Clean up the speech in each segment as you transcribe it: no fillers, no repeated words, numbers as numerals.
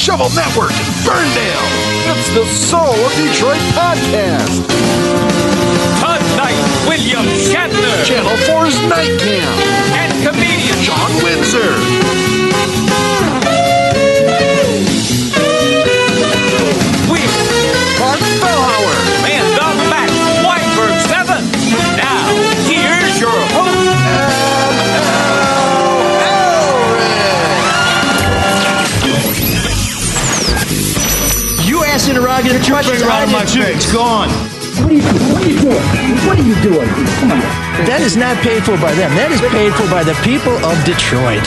Shovel Network in Ferndale. It's the Soul of Detroit podcast. Tonight, William Shatner. Channel 4's Nightcam. And comedian Sean Windsor. With Mark Fellhauer. Man Dog Max, Weinberg 7. Now, here's your host. You asked interrogative questions. Out of my face. Go on. What are you doing? Come on. That is not paid for by them. That is paid for by the people of Detroit.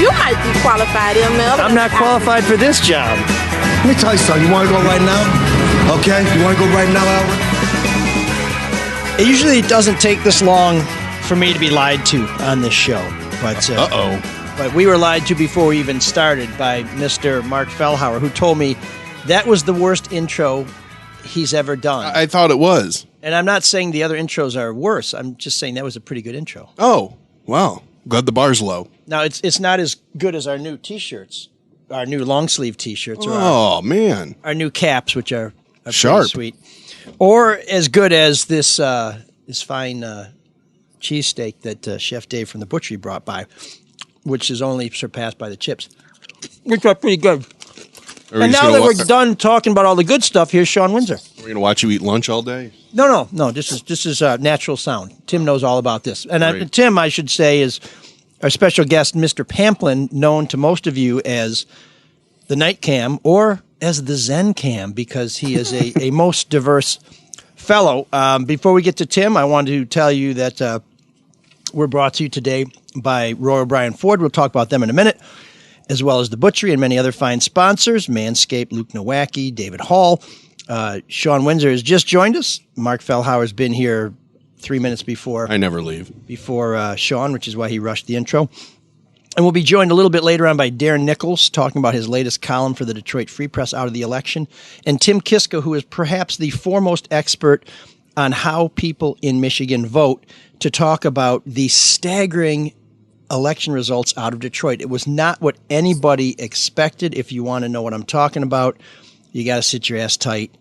You might be qualified, ML. I'm not qualified for this job. Let me tell you something. You want to go right now? Okay? You want to go right now, Albert? It usually doesn't take this long for me to be lied to on this show. But But we were lied to before we even started by Mr. Mark Fellhauer, who told me that was the worst intro he's ever done. I thought it was. And I'm not saying the other intros are worse. I'm just saying that was a pretty good intro. Oh, wow. Glad the bar's low. Now, it's not as good as our new T-shirts, our new long-sleeve T-shirts, or man. our new caps, which are Sharp. pretty sweet, or as good as this this fine cheesesteak that Chef Dave from the butchery brought by, which is only surpassed by the chips, which are pretty good. And now that we're done talking about all the good stuff, here's Sean Windsor. We're going to watch you eat lunch all day? No. This is natural sound. Tim knows all about this. And Tim, I should say, is our special guest, Mr. Pamplin, known to most of you as the Nightcam or as the Zen Cam, because he is a most diverse fellow. Before we get to Tim, I wanted to tell you that we're brought to you today by Roy O'Brien Ford. We'll talk about them in a minute, as well as the butchery and many other fine sponsors, Manscaped, Luke Nowacki, David Hall. Sean Windsor has just joined us. Mark Fellhauer's been here 3 minutes before. I never leave. Before Sean, which is why he rushed the intro. And we'll be joined a little bit later on by Darren Nichols, talking about his latest column for the Detroit Free Press out of the election. And Tim Kiska, who is perhaps the foremost expert on how people in Michigan vote, to talk about the staggering election results out of Detroit. It was not what anybody expected. If you want to know what I'm talking about, you got to sit your ass tight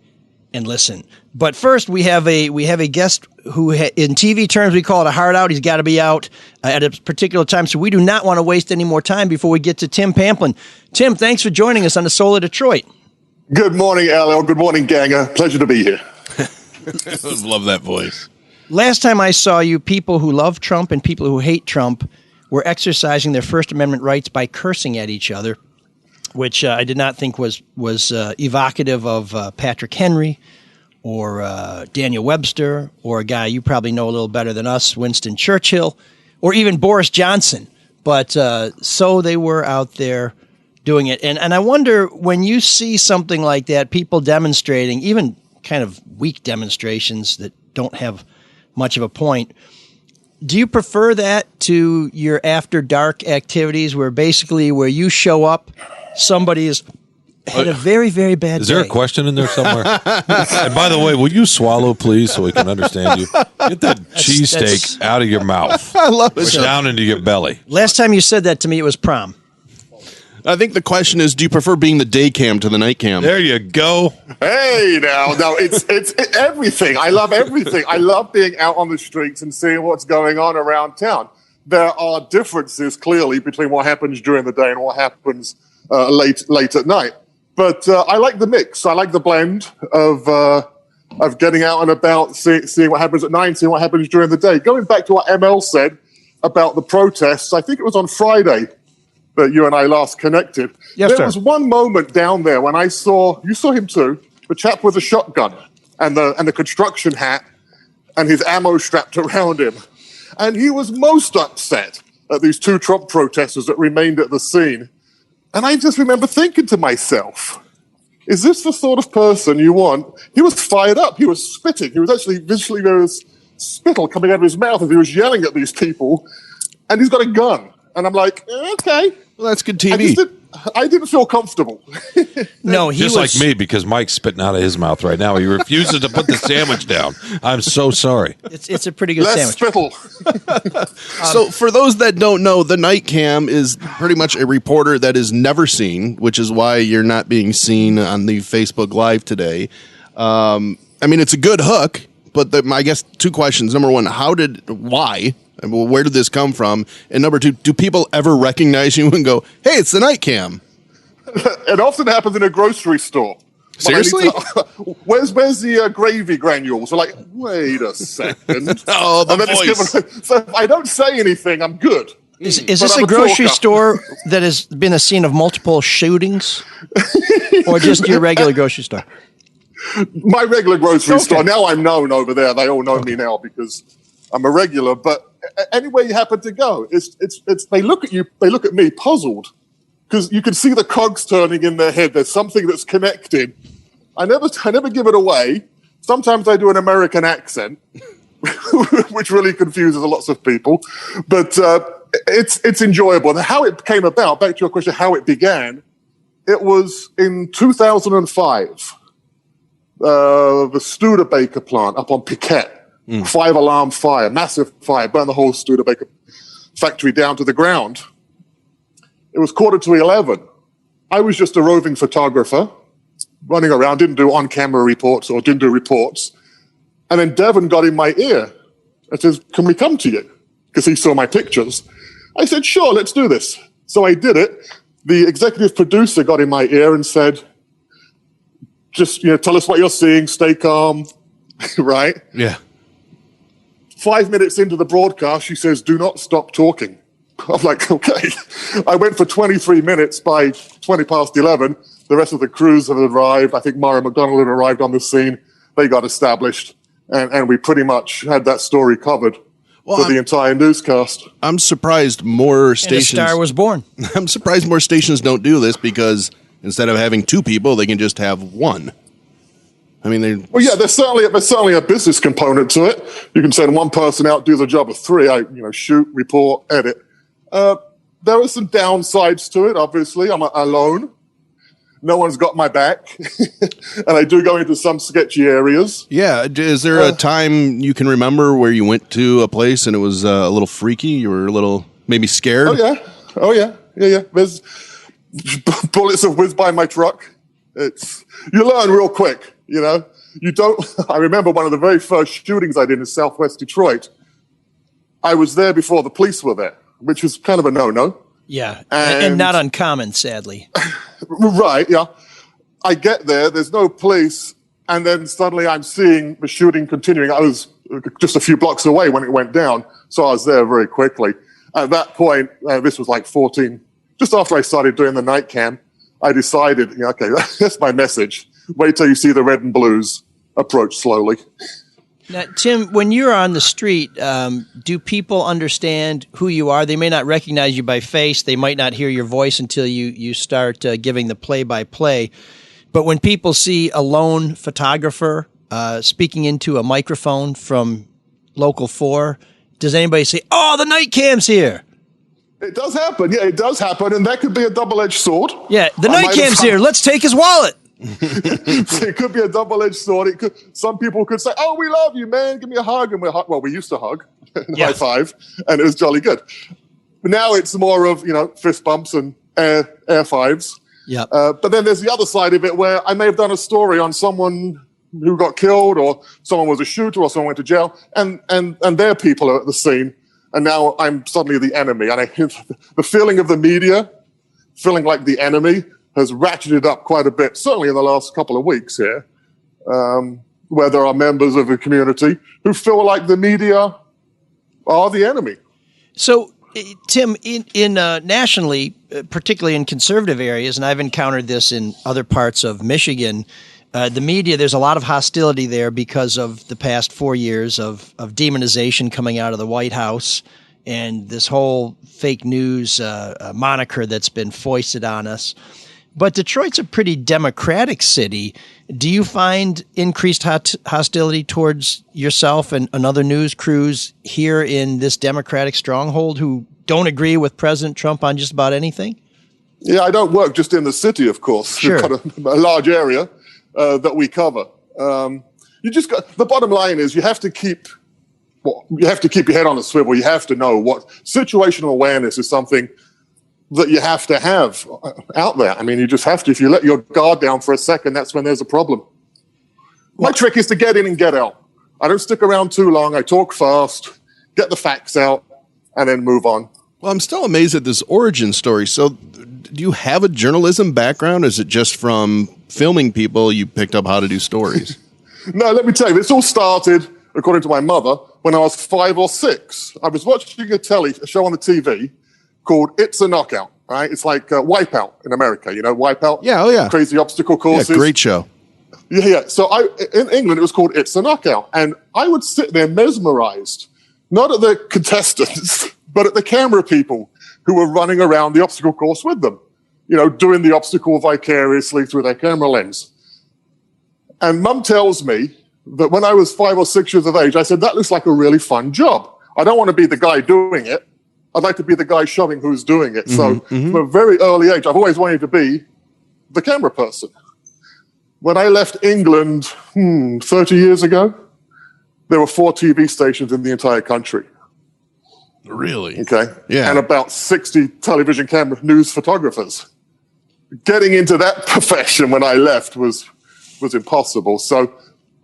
and listen. But first, we have a guest who, in TV terms, we call it a hard out. He's got to be out at a particular time, so we do not want to waste any more time before we get to Tim Pamplin. Tim, thanks for joining us on the Soul of Detroit. Good morning, LL. Good morning, gang. Pleasure to be here. Love that voice. Last time I saw you, people who love Trump and people who hate Trump were exercising their First Amendment rights by cursing at each other, which I did not think was evocative of Patrick Henry or Daniel Webster or a guy you probably know a little better than us, Winston Churchill, or even Boris Johnson. But so they were out there doing it. And I wonder, when you see something like that, people demonstrating, even kind of weak demonstrations that don't have much of a point, do you prefer that to your after dark activities where you show up, somebody has had a very, very bad day? Is there a question in there somewhere? And by the way, will you swallow, please, so we can understand you? Get that cheesesteak out of your mouth. I love it. Down into your belly. Last time you said that to me, it was prom. I think the question is, do you prefer being the day cam to the night cam? There you go. Hey, now, it's everything. I love everything. I love being out on the streets and seeing what's going on around town. There are differences, clearly, between what happens during the day and what happens late at night. But I like the mix. I like the blend of getting out and about, seeing what happens at night, seeing what happens during the day. Going back to what ML said about the protests, I think it was on Friday that you and I last connected. Yes, there was one moment down there when you saw him too, the chap with the shotgun and the construction hat and his ammo strapped around him. And he was most upset at these two Trump protesters that remained at the scene. And I just remember thinking to myself, is this the sort of person you want? He was fired up. He was spitting. He was actually visually, there was spittle coming out of his mouth as he was yelling at these people. And he's got a gun. And I'm like, okay. Well, that's good TV. I didn't feel comfortable. No, he Just was like me, because Mike's spitting out of his mouth right now. He refuses to put the sandwich down. I'm so sorry. It's a pretty good Less sandwich. spittle. So, for those that don't know, the Nightcam is pretty much a reporter that is never seen, which is why you're not being seen on the Facebook Live today. I mean, it's a good hook, but I guess two questions. Number one, why? Where did this come from? And number two, do people ever recognize you and go, hey, it's the Nightcam? It often happens in a grocery store. Seriously? Where's the gravy granules? They're like, wait a second. Oh, the voice. So if I don't say anything, I'm good. Is this a grocery store that has been a scene of multiple shootings? Or just your regular grocery store? My regular grocery store. Now I'm known over there. They all know me now because I'm a regular. But anywhere you happen to go, it's they look at you, they look at me puzzled because you can see the cogs turning in their head. There's something that's connected. I never give it away. Sometimes I do an American accent, which really confuses lots of people. But it's enjoyable. And how it came about, back to your question, how it began, it was in 2005. The Studebaker plant up on Piquette. 5-alarm fire, massive fire, burned the whole Studebaker factory down to the ground. It was 11:15. I was just a roving photographer, running around, didn't do on-camera reports or didn't do reports. And then Devon got in my ear and says, can we come to you? Because he saw my pictures. I said, sure, let's do this. So I did it. The executive producer got in my ear and said, just, tell us what you're seeing, stay calm, right? Yeah. 5 minutes into the broadcast, she says, do not stop talking. I'm like, okay. I went for 23 minutes. By 11:20, the rest of the crews had arrived. I think Mara McDonald had arrived on the scene. They got established. And we pretty much had that story covered for the entire newscast. I'm surprised more stations... And a star was born. I'm surprised more stations don't do this because instead of having two people, they can just have one. I mean, there's certainly a business component to it. You can send one person out, do the job of three. Shoot, report, edit. There are some downsides to it. Obviously, I'm alone. No one's got my back, and I do go into some sketchy areas. Yeah, is there a time you can remember where you went to a place and it was a little freaky? You were a little maybe scared. Oh yeah. There's bullets have whizzed by my truck. You learn real quick. You don't. I remember one of the very first shootings I did in Southwest Detroit. I was there before the police were there, which was kind of a no-no. Yeah, and not uncommon, sadly. Right, yeah. I get there, there's no police, and then suddenly I'm seeing the shooting continuing. I was just a few blocks away when it went down, so I was there very quickly. At that point, this was like 14. Just after I started doing the Nightcam, I decided, okay, that's my message. Wait till you see the red and blues approach slowly. Now, Tim, when you're on the street, do people understand who you are? They may not recognize you by face. They might not hear your voice until you start giving the play-by-play. But when people see a lone photographer speaking into a microphone from Local 4, does anybody say, oh, the Nightcam's here? It does happen. Yeah, it does happen. And that could be a double-edged sword. Yeah, the Nightcam's here. Let's take his wallet. It could be a double-edged sword. Some people could say, oh, we love you, man. Give me a hug. And we used to hug and high five, and it was jolly good. But now it's more of, fist bumps and air fives. Yeah. But then there's the other side of it where I may have done a story on someone who got killed or someone was a shooter or someone went to jail and their people are at the scene. And now I'm suddenly the enemy. And the feeling of the media, feeling like the enemy, has ratcheted up quite a bit, certainly in the last couple of weeks here, where there are members of the community who feel like the media are the enemy. So, Tim, in nationally, particularly in conservative areas, and I've encountered this in other parts of Michigan, the media, there's a lot of hostility there because of the past 4 years of demonization coming out of the White House and this whole fake news moniker that's been foisted on us. But Detroit's a pretty democratic city. Do you find increased hostility towards yourself and other news crews here in this democratic stronghold who don't agree with President Trump on just about anything? Yeah, I don't work just in the city, of course. Sure. We've got a large area that we cover. You just got, the bottom line is you have to keep your head on a swivel. You have to know what situational awareness is something that you have to have out there. I mean, you just have to. If you let your guard down for a second, that's when there's a problem. My trick is to get in and get out. I don't stick around too long. I talk fast, get the facts out, and then move on. Well, I'm still amazed at this origin story. So, do you have a journalism background? Or is it just from filming people you picked up how to do stories? No, let me tell you, this all started, according to my mother, when I was 5 or 6. I was watching a show on the TV called It's a Knockout, right? It's like Wipeout in America, you know, Wipeout? Yeah, oh yeah. Crazy obstacle courses. Yeah, great show. Yeah. So in England, it was called It's a Knockout. And I would sit there mesmerized, not at the contestants, but at the camera people who were running around the obstacle course with them, you know, doing the obstacle vicariously through their camera lens. And Mum tells me that when I was 5 or 6 years of age, I said, that looks like a really fun job. I don't want to be the guy doing it. I'd like to be the guy showing who's doing it. So from a very early age, I've always wanted to be the camera person. When I left England 30 years ago, there were 4 TV stations in the entire country. Really? Okay. Yeah. And about 60 television camera news photographers. Getting into that profession when I left was impossible. So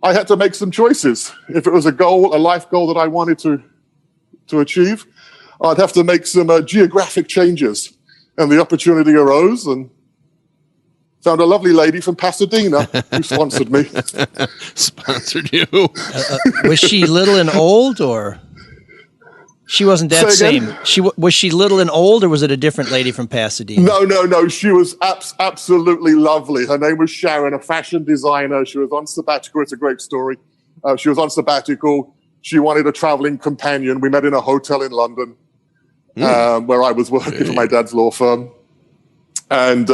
I had to make some choices. If it was a goal, a life goal that I wanted to achieve, I'd have to make some geographic changes. And the opportunity arose, and found a lovely lady from Pasadena who sponsored me. Sponsored you? Was she little and old, or she wasn't that Say again? same? Was she little and old, or was it a different lady from Pasadena? No. She was absolutely lovely. Her name was Sharon, a fashion designer. She was on sabbatical. It's a great story. She was on sabbatical. She wanted a traveling companion. We met in a hotel in London where I was working for my dad's law firm. And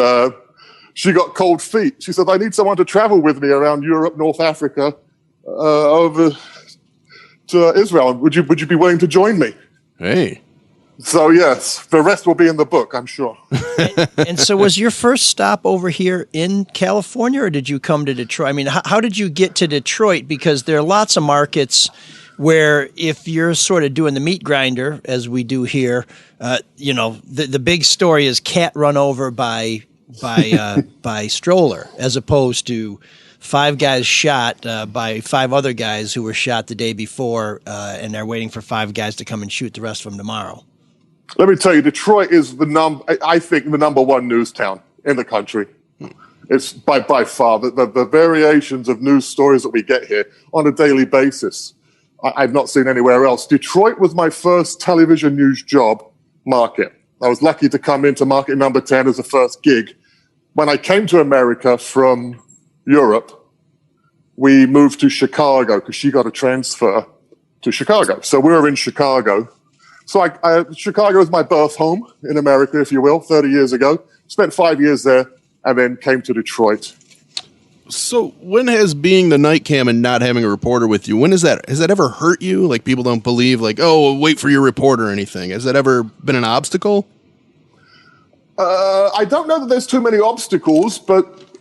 she got cold feet. She said, I need someone to travel with me around Europe, North Africa, over to Israel. Would you be willing to join me? Hey. So, yes, the rest will be in the book, I'm sure. And so was your first stop over here in California, or did you come to Detroit? I mean, how did you get to Detroit? Because there are lots of markets where if you're sort of doing the meat grinder, as we do here, you know, the big story is cat run over by stroller, as opposed to 5 guys shot by 5 other guys who were shot the day before, and they're waiting for 5 guys to come and shoot the rest of them tomorrow. Let me tell you, Detroit is I think the number 1 news town in the country. It's by far the variations of news stories that we get here on a daily basis. I've not seen anywhere else. Detroit was my first television news job market. I was lucky to come into market number 10 as a first gig. When I came to America from Europe, we moved to Chicago because she got a transfer to Chicago. So we were in Chicago. So Chicago was my birth home in America, if you will, 30 years ago. Spent 5 years there and then came to Detroit. So when has being the Nightcam and not having a reporter with you, has that ever hurt you? Like, people don't believe, like, oh, wait for your reporter or anything. Has that ever been an obstacle? I don't know that there's too many obstacles, but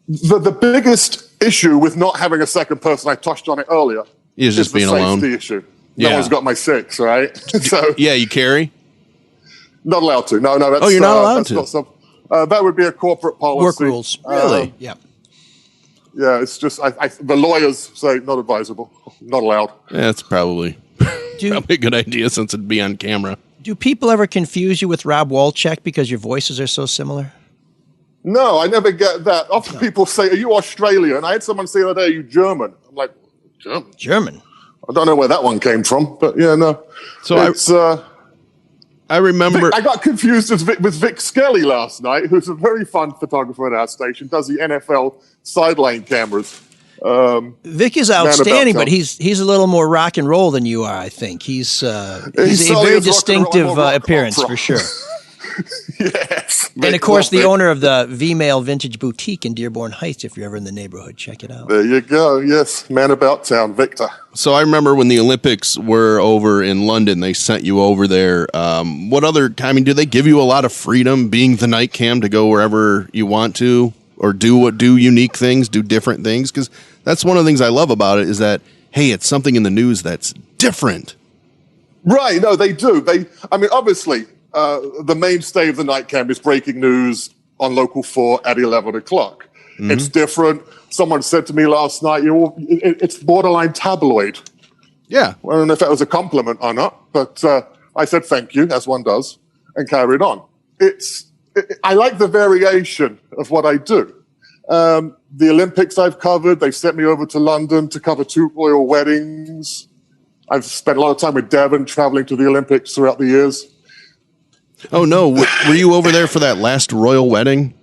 the biggest issue with not having a second person, I touched on it earlier, is just being alone. The issue. Yeah. No one's got my 6, right? So yeah, you carry? Not allowed to. No. That's, you're not allowed to. That would be a corporate policy. Work rules. Really? Yeah. Yeah, it's just the lawyers say not advisable, not allowed. Yeah, that's probably a good idea since it'd be on camera. Do people ever confuse you with Rob Walchek because your voices are so similar? No, I never get that. Often people say, are you Australian? I had someone say the other day, are you German? I'm like, German? German. I don't know where that one came from, but yeah, no. So I remember... I got confused with Vic Skelly last night, who's a very fun photographer at our station, does the NFL sideline cameras. Vic is outstanding, but he's a little more rock and roll than you are, I think. He's a very distinctive appearance, for sure. Yes. Yes. And of course, the owner of the V-Mail Vintage Boutique in Dearborn Heights. If you're ever in the neighborhood, check it out. There you go. Yes, man about town, Victor. So I remember when the Olympics were over in London, they sent you over there. What other? I mean, do they give you a lot of freedom being the Nightcam to go wherever you want to, or do unique things, do different things? Because that's one of the things I love about it is that, hey, it's something in the news that's different. Right. No, they do. I mean, obviously, the mainstay of the Nightcam is breaking news on Local 4 at 11 o'clock. Mm-hmm. It's different. Someone said to me last night, it's borderline tabloid. Yeah. I don't know if that was a compliment or not, but I said thank you, as one does, and carried on. I like the variation of what I do. The Olympics I've covered, they sent me over to London to cover 2 royal weddings. I've spent a lot of time with Devon traveling to the Olympics throughout the years. Oh, no. Were you over there for that last royal wedding?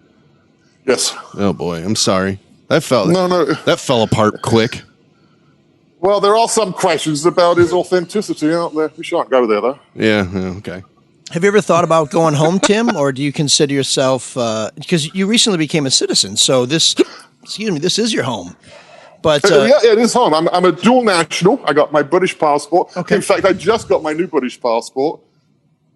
Yes. Oh, boy. I'm sorry. That fell apart quick. Well, there are some questions about his authenticity, aren't there? We shan't go there, though. Yeah, okay. Have you ever thought about going home, Tim, or do you consider yourself, because you recently became a citizen, so this is your home. But yeah, it is home. I'm a dual national. I got my British passport. Okay. In fact, I just got my new British passport,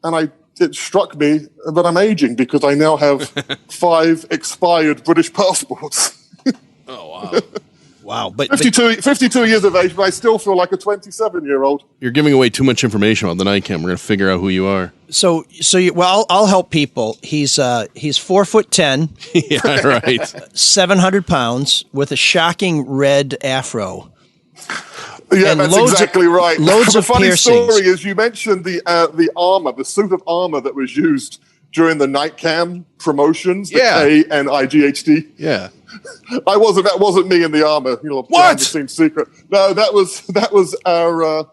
and it struck me that I'm aging because I now have 5 expired British passports. Oh, wow. Wow. But 52 years of age, but I still feel like a 27-year-old. You're giving away too much information about the Nightcam. We're going to figure out who you are. I'll help people. He's 4'10". Yeah, right. 700 pounds with a shocking red afro. Yeah, that's exactly right. Loads of funny piercings. Story is you mentioned the armor, the suit of armor that was used during the Nightcam promotions, the KNIGHT. Yeah. That wasn't me in the armor. What? The scene secret. No, that was our.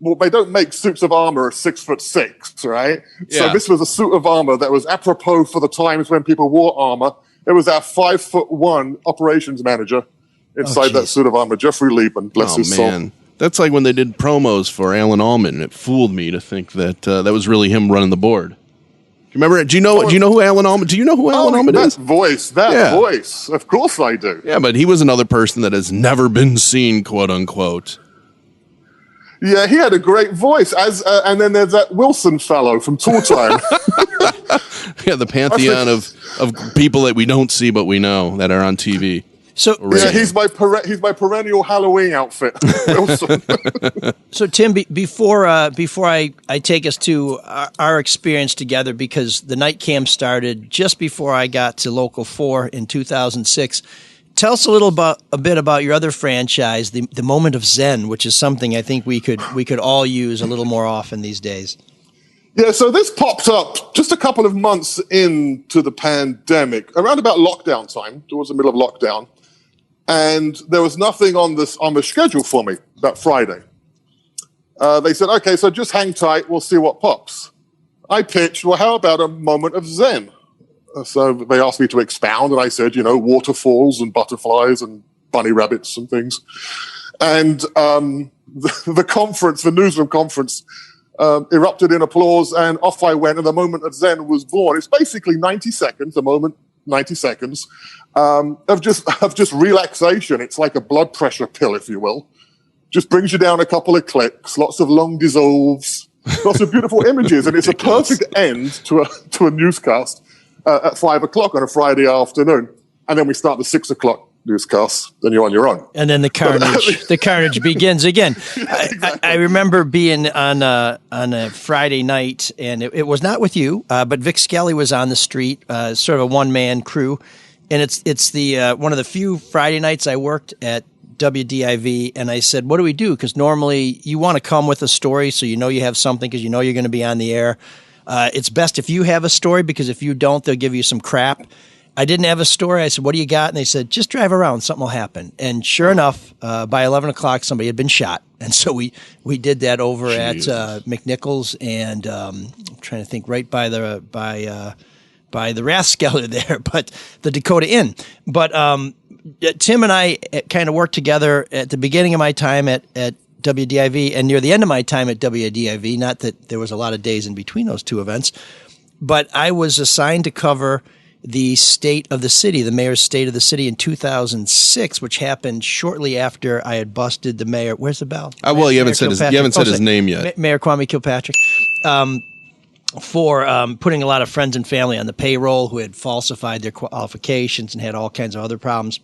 Well, they don't make suits of armor 6'6", right? Yeah. So this was a suit of armor that was apropos for the times when people wore armor. It was our 5'1" operations manager inside that suit of armor, Jeffrey Liebman. Bless his soul. That's like when they did promos for Alan Allman, and it fooled me to think that that was really him running the board. Remember? Do you know who Alan Allman? Do you know who Alan Allman is? That voice. Of course I do. Yeah, but he was another person that has never been seen, quote unquote. Yeah, he had a great voice. And then there's that Wilson fellow from Tour Time. Yeah, the pantheon of people that we don't see but we know that are on TV. So yeah, he's my perennial Halloween outfit. Wilson. So Tim, before I take us to our experience together, because the Nightcam started just before I got to Local 4 in 2006. Tell us a bit about your other franchise, the Moment of Zen, which is something I think we could all use a little more often these days. Yeah, so this popped up just a couple of months into the pandemic, around about lockdown time, towards the middle of lockdown. And there was nothing on the schedule for me that Friday. They said, okay, so just hang tight. We'll see what pops. I pitched, well, how about a moment of Zen? So they asked me to expound, and I said, waterfalls and butterflies and bunny rabbits and things. And the newsroom conference, erupted in applause, and off I went, and the moment of Zen was born. It's basically 90 seconds, of just relaxation. It's like a blood pressure pill, if you will. Just brings you down a couple of clicks, lots of long dissolves, lots of beautiful images, and it's a perfect end to a newscast at 5 o'clock on a Friday afternoon. And then we start the 6 o'clock newscast, then you're on your own. And then the carnage begins again. Exactly. I remember being on a Friday night, and it was not with you, but Vic Skelly was on the street, sort of a one-man crew. And it's the one of the few Friday nights I worked at WDIV, and I said, what do we do? Because normally you want to come with a story so you know you have something because you know you're going to be on the air. It's best if you have a story, because if you don't, they'll give you some crap. I didn't have a story. I said, what do you got? And they said, just drive around. Something will happen. And sure enough, by 11 o'clock, somebody had been shot. And so we did that over at McNichols and I'm trying to think, right by the Rathskeller there, but the Dakota Inn. But Tim and I kind of worked together at the beginning of my time at WDIV and near the end of my time at WDIV. Not that there was a lot of days in between those two events. but I was assigned to cover the state of the city, the mayor's state of the city in 2006, which happened shortly after I had busted the mayor. Where's the bell? Well, you haven't said his name yet. Mayor Kwame Kilpatrick. For putting a lot of friends and family on the payroll who had falsified their qualifications and had all kinds of other problems.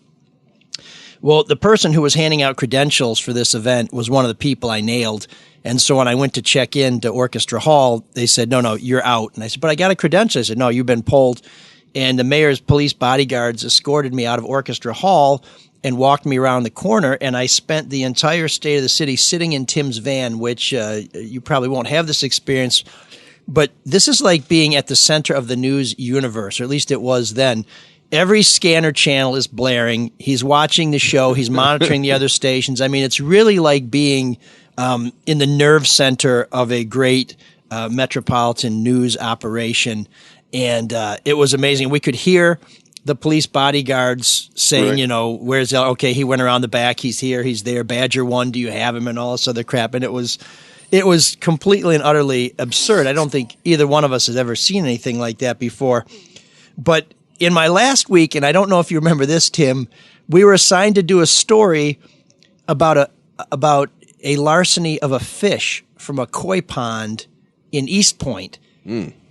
Well, the person who was handing out credentials for this event was one of the people I nailed. And so when I went to check in to Orchestra Hall, they said, no, you're out. And I said, but I got a credential. I said, no, you've been pulled. And the mayor's police bodyguards escorted me out of Orchestra Hall and walked me around the corner. And I spent the entire state of the city sitting in Tim's van, which you probably won't have this experience. But this is like being at the center of the news universe, or at least it was then. Every scanner channel is blaring. He's watching the show. He's monitoring the other stations. I mean, it's really like being in the nerve center of a great metropolitan news operation. And it was amazing. We could hear the police bodyguards saying, right. Where's okay, he went around the back. He's here. He's there. Badger 1, do you have him? And all this other crap. And it was completely and utterly absurd. I don't think either one of us has ever seen anything like that before. But in my last week, and I don't know if you remember this, Tim, we were assigned to do a story about a larceny of a fish from a koi pond in East Point.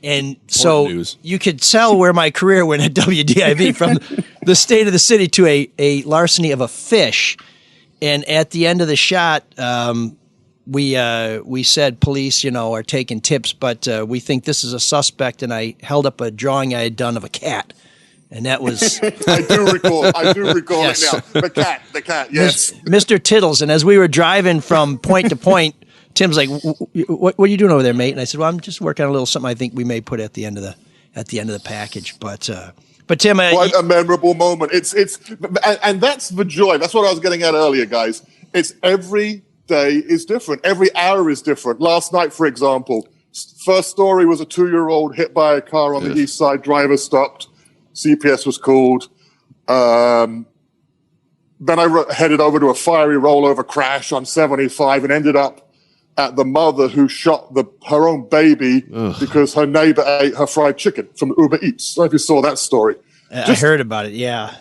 And so you could tell where my career went at WDIV from the state of the city to a larceny of a fish. And at the end of the shot, we said police, are taking tips, but we think this is a suspect. And I held up a drawing I had done of a cat. And that was... I do recall yes. It now. The cat, yes. Mr. Tittles. And as we were driving from point to point, Tim's like, what are you doing over there, mate? And I said, well, I'm just working on a little something I think we may put at the end of the package. But Tim... Quite a memorable moment. And that's the joy. That's what I was getting at earlier, guys. It's every day is different. Every hour is different. Last night, for example, first story was a 2-year-old hit by a car on the east side. Driver stopped. CPS was called. Then I headed over to a fiery rollover crash on 75 and ended up at the mother who shot her own baby because her neighbor ate her fried chicken from Uber Eats. I don't know if you saw that story. I heard about it, yeah.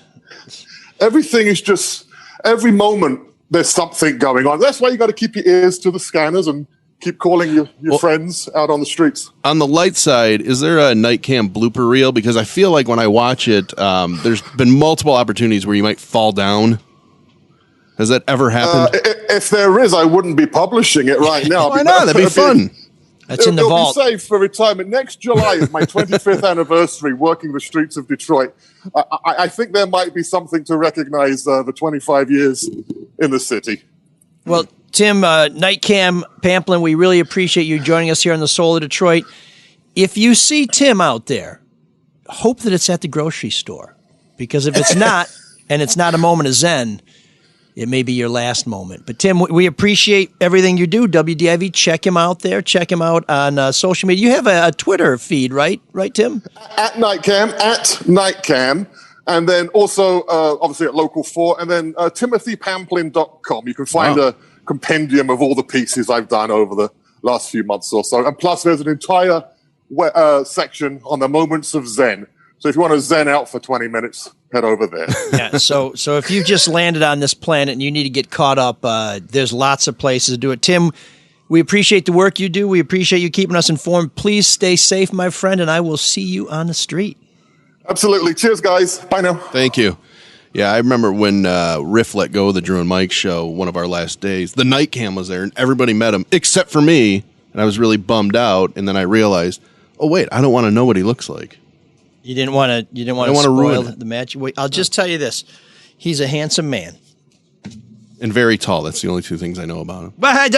Everything is just, every moment there's something going on. That's why you got to keep your ears to the scanners and keep calling your friends out on the streets. On the light side, is there a Nightcam blooper reel? Because I feel like when I watch it, there's been multiple opportunities where you might fall down. Has that ever happened? If there is, I wouldn't be publishing it right now. Why not? That'd be fun. That's in the vault. It'll be saved for retirement. Next July is my 25th anniversary working the streets of Detroit. I think there might be something to recognize the 25 years in the city. Well, Tim, Nightcam, Pamplin, we really appreciate you joining us here on the Soul of Detroit. If you see Tim out there, hope that it's at the grocery store. Because if it's not, and it's not a moment of zen, it may be your last moment. But Tim, we appreciate everything you do. WDIV, check him out there. Check him out on social media. You have a Twitter feed, right? Right, Tim? At Nightcam. And then also, obviously, at Local 4. And then timothypamplin.com. You can find a compendium of all the pieces I've done over the last few months or so. And plus, there's an entire section on the moments of Zen. So if you want to zen out for 20 minutes, head over there. Yeah, so if you've just landed on this planet and you need to get caught up, there's lots of places to do it. Tim, we appreciate the work you do. We appreciate you keeping us informed. Please stay safe, my friend, and I will see you on the street. Absolutely. Cheers, guys. Bye now. Thank you. Yeah, I remember when Riff let go of the Drew and Mike show, one of our last days. The Nightcam was there, and everybody met him, except for me, and I was really bummed out. And then I realized, oh, wait, I don't want to know what he looks like. You didn't want to spoil the match. Wait, I'll just tell you this. He's a handsome man. And very tall. That's the only two things I know about him. But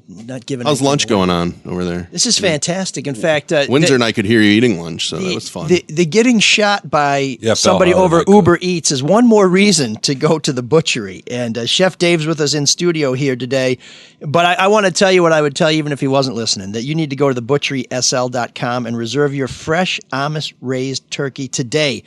not giving. How's lunch going on over there? This is fantastic. In fact, Windsor and I could hear you eating lunch, so that was fun. The getting shot by somebody over Uber Eats is one more reason to go to the butchery. And Chef Dave's with us in studio here today. But I want to tell you what I would tell you even if he wasn't listening, that you need to go to thebutcherysl.com and reserve your fresh Amish-raised turkey today.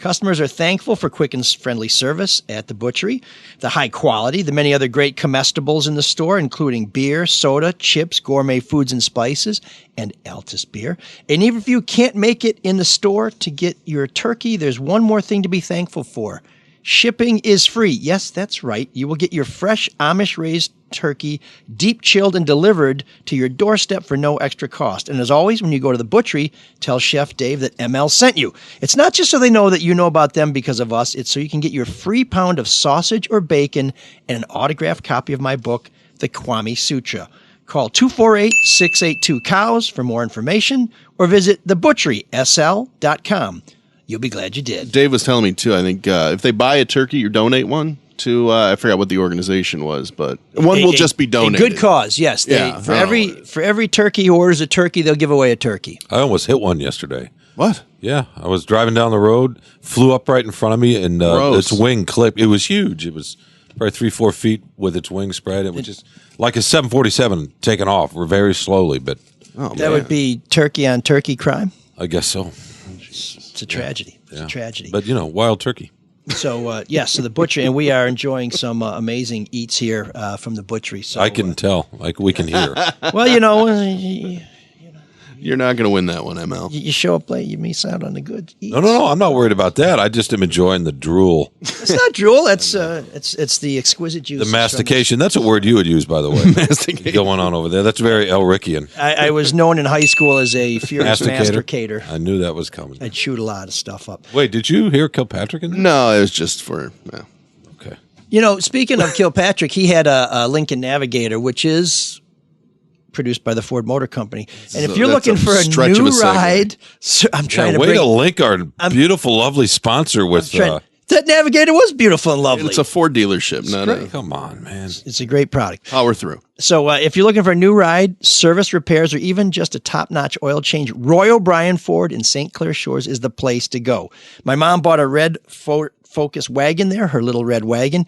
Customers are thankful for quick and friendly service at the butchery, the high quality, the many other great comestibles in the store, including beer, soda, chips, gourmet foods and spices, and Altus beer. And even if you can't make it in the store to get your turkey, there's one more thing to be thankful for. Shipping is free. Yes, that's right. You will get your fresh Amish-raised turkey, deep chilled and delivered to your doorstep for no extra cost. And as always, when you go to the butchery, tell Chef Dave that ML sent you. It's not just so they know that you know about them because of us. It's so you can get your free pound of sausage or bacon and an autographed copy of my book, The Kwame Sutra. Call 248-682-COWS for more information or visit thebutcherysl.com. You'll be glad you did. Dave was telling me, too, I think if they buy a turkey, you donate one to, I forgot what the organization was, but one will just be donated. A good cause, yes. For every turkey who orders a turkey, they'll give away a turkey. I almost hit one yesterday. What? Yeah, I was driving down the road, flew up right in front of me, and its wing clipped. It was huge. It was probably 3-4 feet with its wing spread. It was just like a 747 taking off very slowly. But that would be turkey on turkey crime? I guess so. It's a tragedy. It's a tragedy. But, wild turkey. So, so the butchery, and we are enjoying some amazing eats here from the butchery. So I can tell. Like, we can hear. Well, you're not going to win that one, ML. You show up late, you miss out on the good eats. No. I'm not worried about that. I just am enjoying the drool. It's not drool. It's the exquisite juice. The mastication. That's a word you would use, by the way. Mastication. Going on over there. That's very Elrickian. I was known in high school as a furious masticator. I knew that was coming. I'd shoot a lot of stuff up. Wait, did you hear Kilpatrick in there? No, it was just for... Okay. Speaking of Kilpatrick, he had a Lincoln Navigator, which is produced by the Ford Motor Company. And if you're looking for a new ride, I'm trying to way to link our beautiful, lovely sponsor with... that Navigator was beautiful and lovely. It's a Ford dealership. Come on, man. It's a great product. Power through. So if you're looking for a new ride, service, repairs, or even just a top-notch oil change, Roy O'Brien Ford in St. Clair Shores is the place to go. My mom bought a red Focus wagon there, her little red wagon.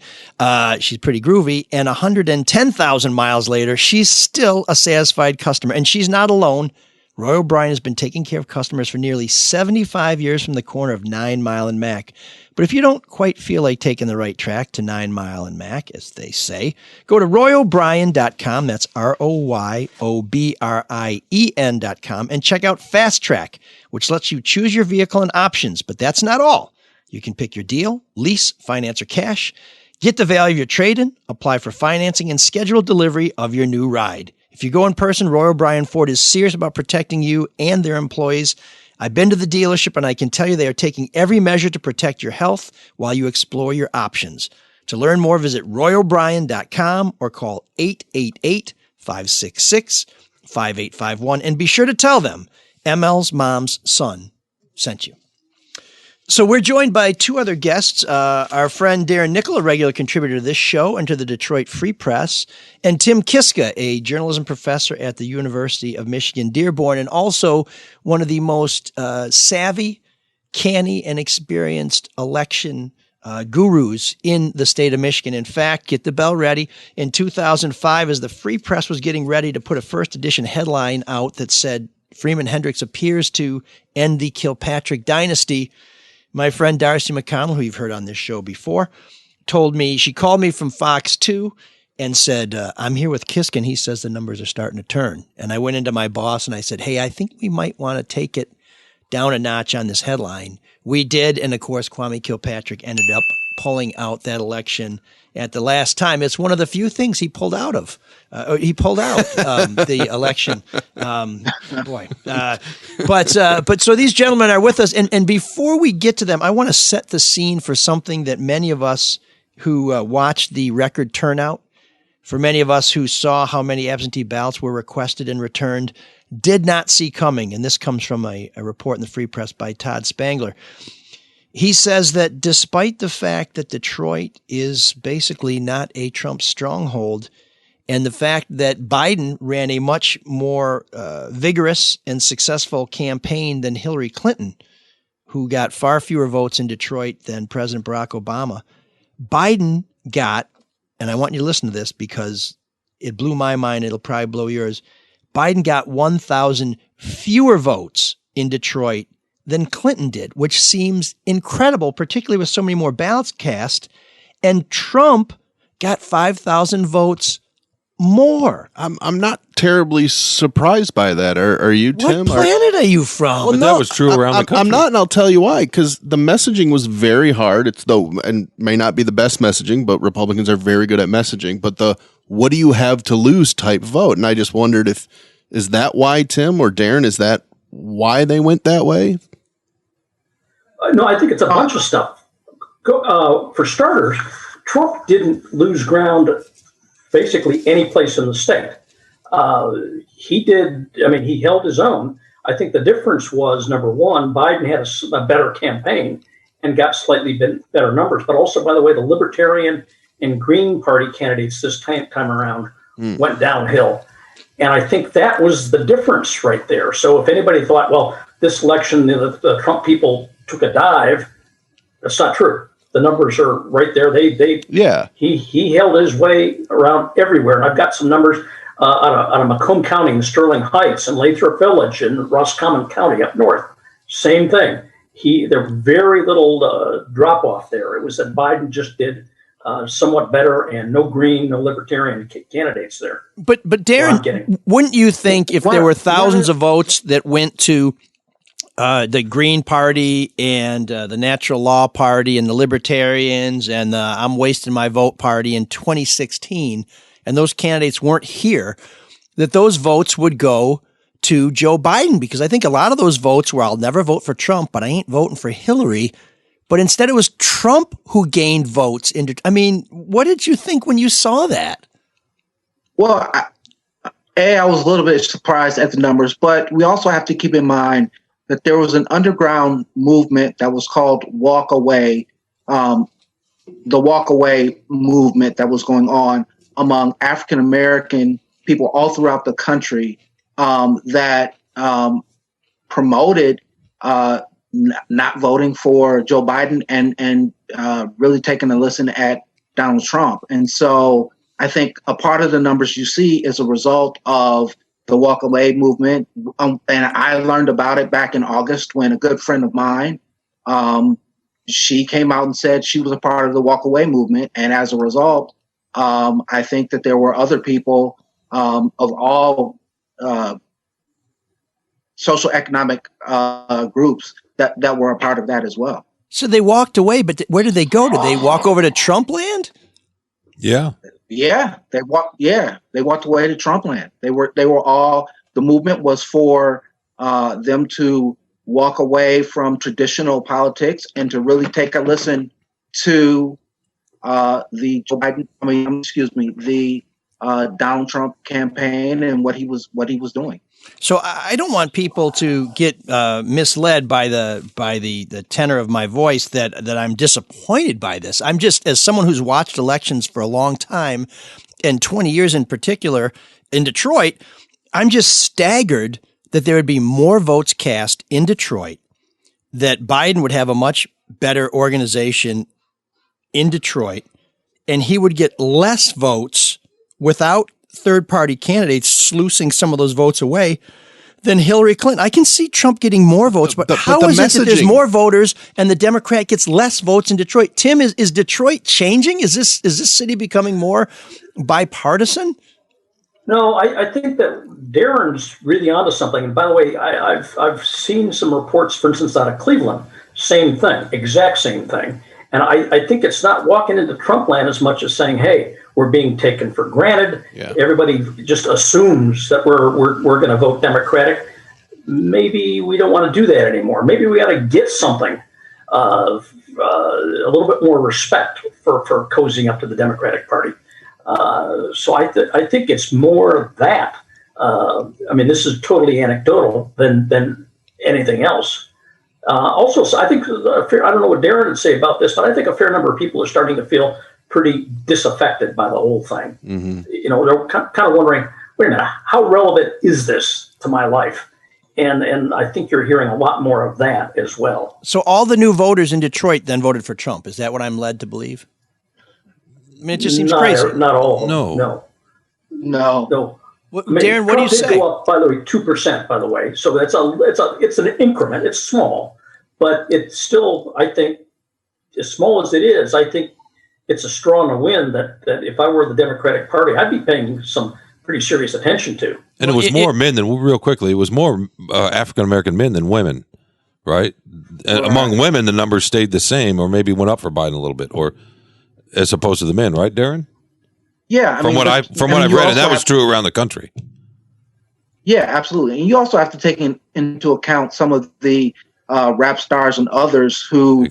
She's pretty groovy. And 110,000 miles later, she's still a satisfied customer. And she's not alone. Roy O'Brien has been taking care of customers for nearly 75 years from the corner of 9 Mile and Mac. But if you don't quite feel like taking the right track to 9 Mile and Mac, as they say, go to royobrien.com. That's ROYOBRIEN.com and check out Fast Track, which lets you choose your vehicle and options. But that's not all. You can pick your deal, lease, finance, or cash, get the value of your trade-in, apply for financing, and schedule delivery of your new ride. If you go in person, Roy O'Brien Ford is serious about protecting you and their employees. I've been to the dealership, and I can tell you they are taking every measure to protect your health while you explore your options. To learn more, visit royobrien.com or call 888-566-5851. And be sure to tell them ML's mom's son sent you. So we're joined by two other guests, our friend Darren Nickel, a regular contributor to this show and to the Detroit Free Press, and Tim Kiska, a journalism professor at the University of Michigan, Dearborn, and also one of the most savvy, canny, and experienced election gurus in the state of Michigan. In fact, get the bell ready. In 2005, as the Free Press was getting ready to put a first edition headline out that said, Freeman Hendricks appears to end the Kilpatrick dynasty, my friend Darcy McConnell, who you've heard on this show before, she called me from Fox 2 and said, I'm here with Kiska, and he says the numbers are starting to turn. And I went into my boss and I said, hey, I think we might want to take it down a notch on this headline. We did, and of course, Kwame Kilpatrick ended up pulling out that election at the last time. It's one of the few things he pulled out of. He pulled out the election. But so these gentlemen are with us. And before we get to them, I want to set the scene for something that many of us who watched the record turnout, for many of us who saw how many absentee ballots were requested and returned, did not see coming. And this comes from a report in the Free Press by Todd Spangler. He says that despite the fact that Detroit is basically not a Trump stronghold, and the fact that Biden ran a much more vigorous and successful campaign than Hillary Clinton, who got far fewer votes in Detroit than President Barack Obama, Biden got, and I want you to listen to this because it blew my mind, it'll probably blow yours, Biden got 1,000 fewer votes in Detroit than Clinton did, which seems incredible, particularly with so many more ballots cast. And Trump got 5,000 votes more. I'm not terribly surprised by that. Are you, Tim? What planet are you from? Well, that was true around the country. I'm not, and I'll tell you why. Because the messaging was very hard. And may not be the best messaging, but Republicans are very good at messaging. But the "what do you have to lose" type vote, and I just wondered is that why, Tim or Darren? Is that why they went that way? No, I think it's a bunch of stuff. For starters, Trump didn't lose ground basically any place in the state. He did. I mean, he held his own. I think the difference was, number one, Biden had a better campaign and got slightly better numbers. But also, by the way, the Libertarian and Green Party candidates this time around went downhill. And I think that was the difference right there. So if anybody thought, well, this election, the Trump people took a dive, that's not true. The numbers are right there. He held his way around everywhere. And I've got some numbers out of Macomb County and Sterling Heights and Lathrop Village and Roscommon County up north. Same thing. There was very little drop off there. It was that Biden just did somewhat better, and no Green, no Libertarian candidates there. But Darren, wouldn't you think if there were thousands of votes that went to the Green Party and the Natural Law Party and the Libertarians and the I'm Wasting My Vote Party in 2016, and those candidates weren't here, that those votes would go to Joe Biden? Because I think a lot of those votes were, I'll never vote for Trump, but I ain't voting for Hillary. But instead it was Trump who gained votes. I mean, what did you think when you saw that? Well, I was a little bit surprised at the numbers, but we also have to keep in mind that there was an underground movement that was called Walk Away, the Walk Away movement that was going on among African-American people all throughout the country that promoted not voting for Joe Biden and really taking a listen at Donald Trump. And so I think a part of the numbers you see is a result of the Walk Away movement. And I learned about it back in August when a good friend of mine, she came out and said she was a part of the Walk Away movement. And as a result, I think that there were other people of all social economic groups that were a part of that as well. So they walked away, but where did they go? Did they walk over to Trump land? Yeah. Yeah, they walked away to Trump land. They were all, the movement was for them to walk away from traditional politics and to really take a listen to the Donald Trump campaign and what he was doing. So I don't want people to get misled by the tenor of my voice that I'm disappointed by this. I'm just, as someone who's watched elections for a long time, and 20 years in particular in Detroit, I'm just staggered that there would be more votes cast in Detroit, that Biden would have a much better organization in Detroit, and he would get less votes without third-party candidates sluicing some of those votes away than Hillary Clinton. I can see Trump getting more votes, but how is it that there's more voters and the Democrat gets less votes in Detroit? Tim, is Detroit changing? Is this city becoming more bipartisan? No, I think that Darren's really onto something. And by the way, I've seen some reports, for instance, out of Cleveland, same thing, exact same thing. And I think it's not walking into Trump land as much as saying, hey, we're being taken for granted. Yeah. Everybody just assumes that we're going to vote Democratic. Maybe we don't want to do that anymore. Maybe we got to get something, a little bit more respect for cozying up to the Democratic Party. So I think it's more of that. I mean, this is totally anecdotal than anything else. Also, I think I don't know what Darren would say about this, but I think a fair number of people are starting to feel pretty disaffected by the whole thing. Mm-hmm. You know, they're kind of wondering, wait a minute, how relevant is this to my life? And I think you're hearing a lot more of that as well. So all the new voters in Detroit then voted for Trump. Is that what I'm led to believe? I mean, it just seems crazy. Not all. No. Well, Darren, what do you say? Go up, by the way, 2%. By the way, so it's an increment. It's small, but it's still, I think, as small as it is, I think it's a straw in the wind that if I were the Democratic Party, I'd be paying some pretty serious attention to. And it was more men than, real quickly, it was more African-American men than women, right? Right? Among women, the numbers stayed the same or maybe went up for Biden a little bit, or as opposed to the men, right, Darren? Yeah. From what I've read, and that was true around the country. Yeah, absolutely. And you also have to take into account some of the rap stars and others who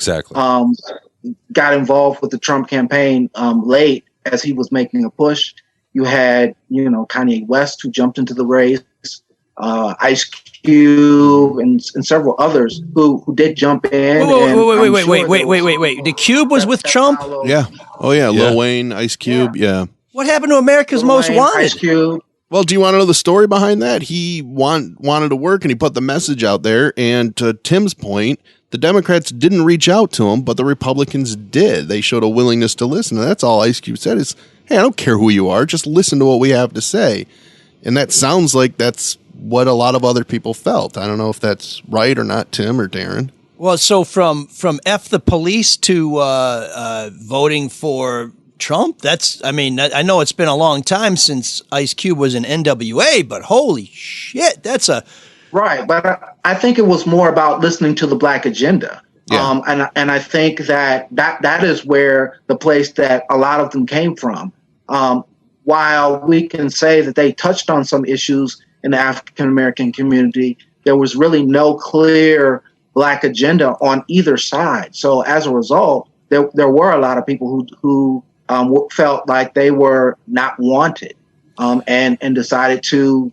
got involved with the Trump campaign late as he was making a push. You had, Kanye West, who jumped into the race, Ice Cube, and several others who did jump in. Wait. The Cube was with Trump? Yeah. Oh, yeah. Lil Wayne, Ice Cube. Yeah. What happened to America's Most Wanted? Ice Cube. Well, do you want to know the story behind that? He wanted to work, and he put the message out there. And to Tim's point, the Democrats didn't reach out to him, but the Republicans did. They showed a willingness to listen. And that's all Ice Cube said is, hey, I don't care who you are. Just listen to what we have to say. And that sounds like that's what a lot of other people felt. I don't know if that's right or not, Tim or Darren. Well, so from F the police to voting for Trump, I know it's been a long time since Ice Cube was in NWA, but holy shit, that's a... Right, but I think it was more about listening to the Black agenda. Yeah. And I think that is where the place that a lot of them came from. While we can say that they touched on some issues in the African-American community, there was really no clear Black agenda on either side. So as a result, there were a lot of people who felt like they were not wanted and decided to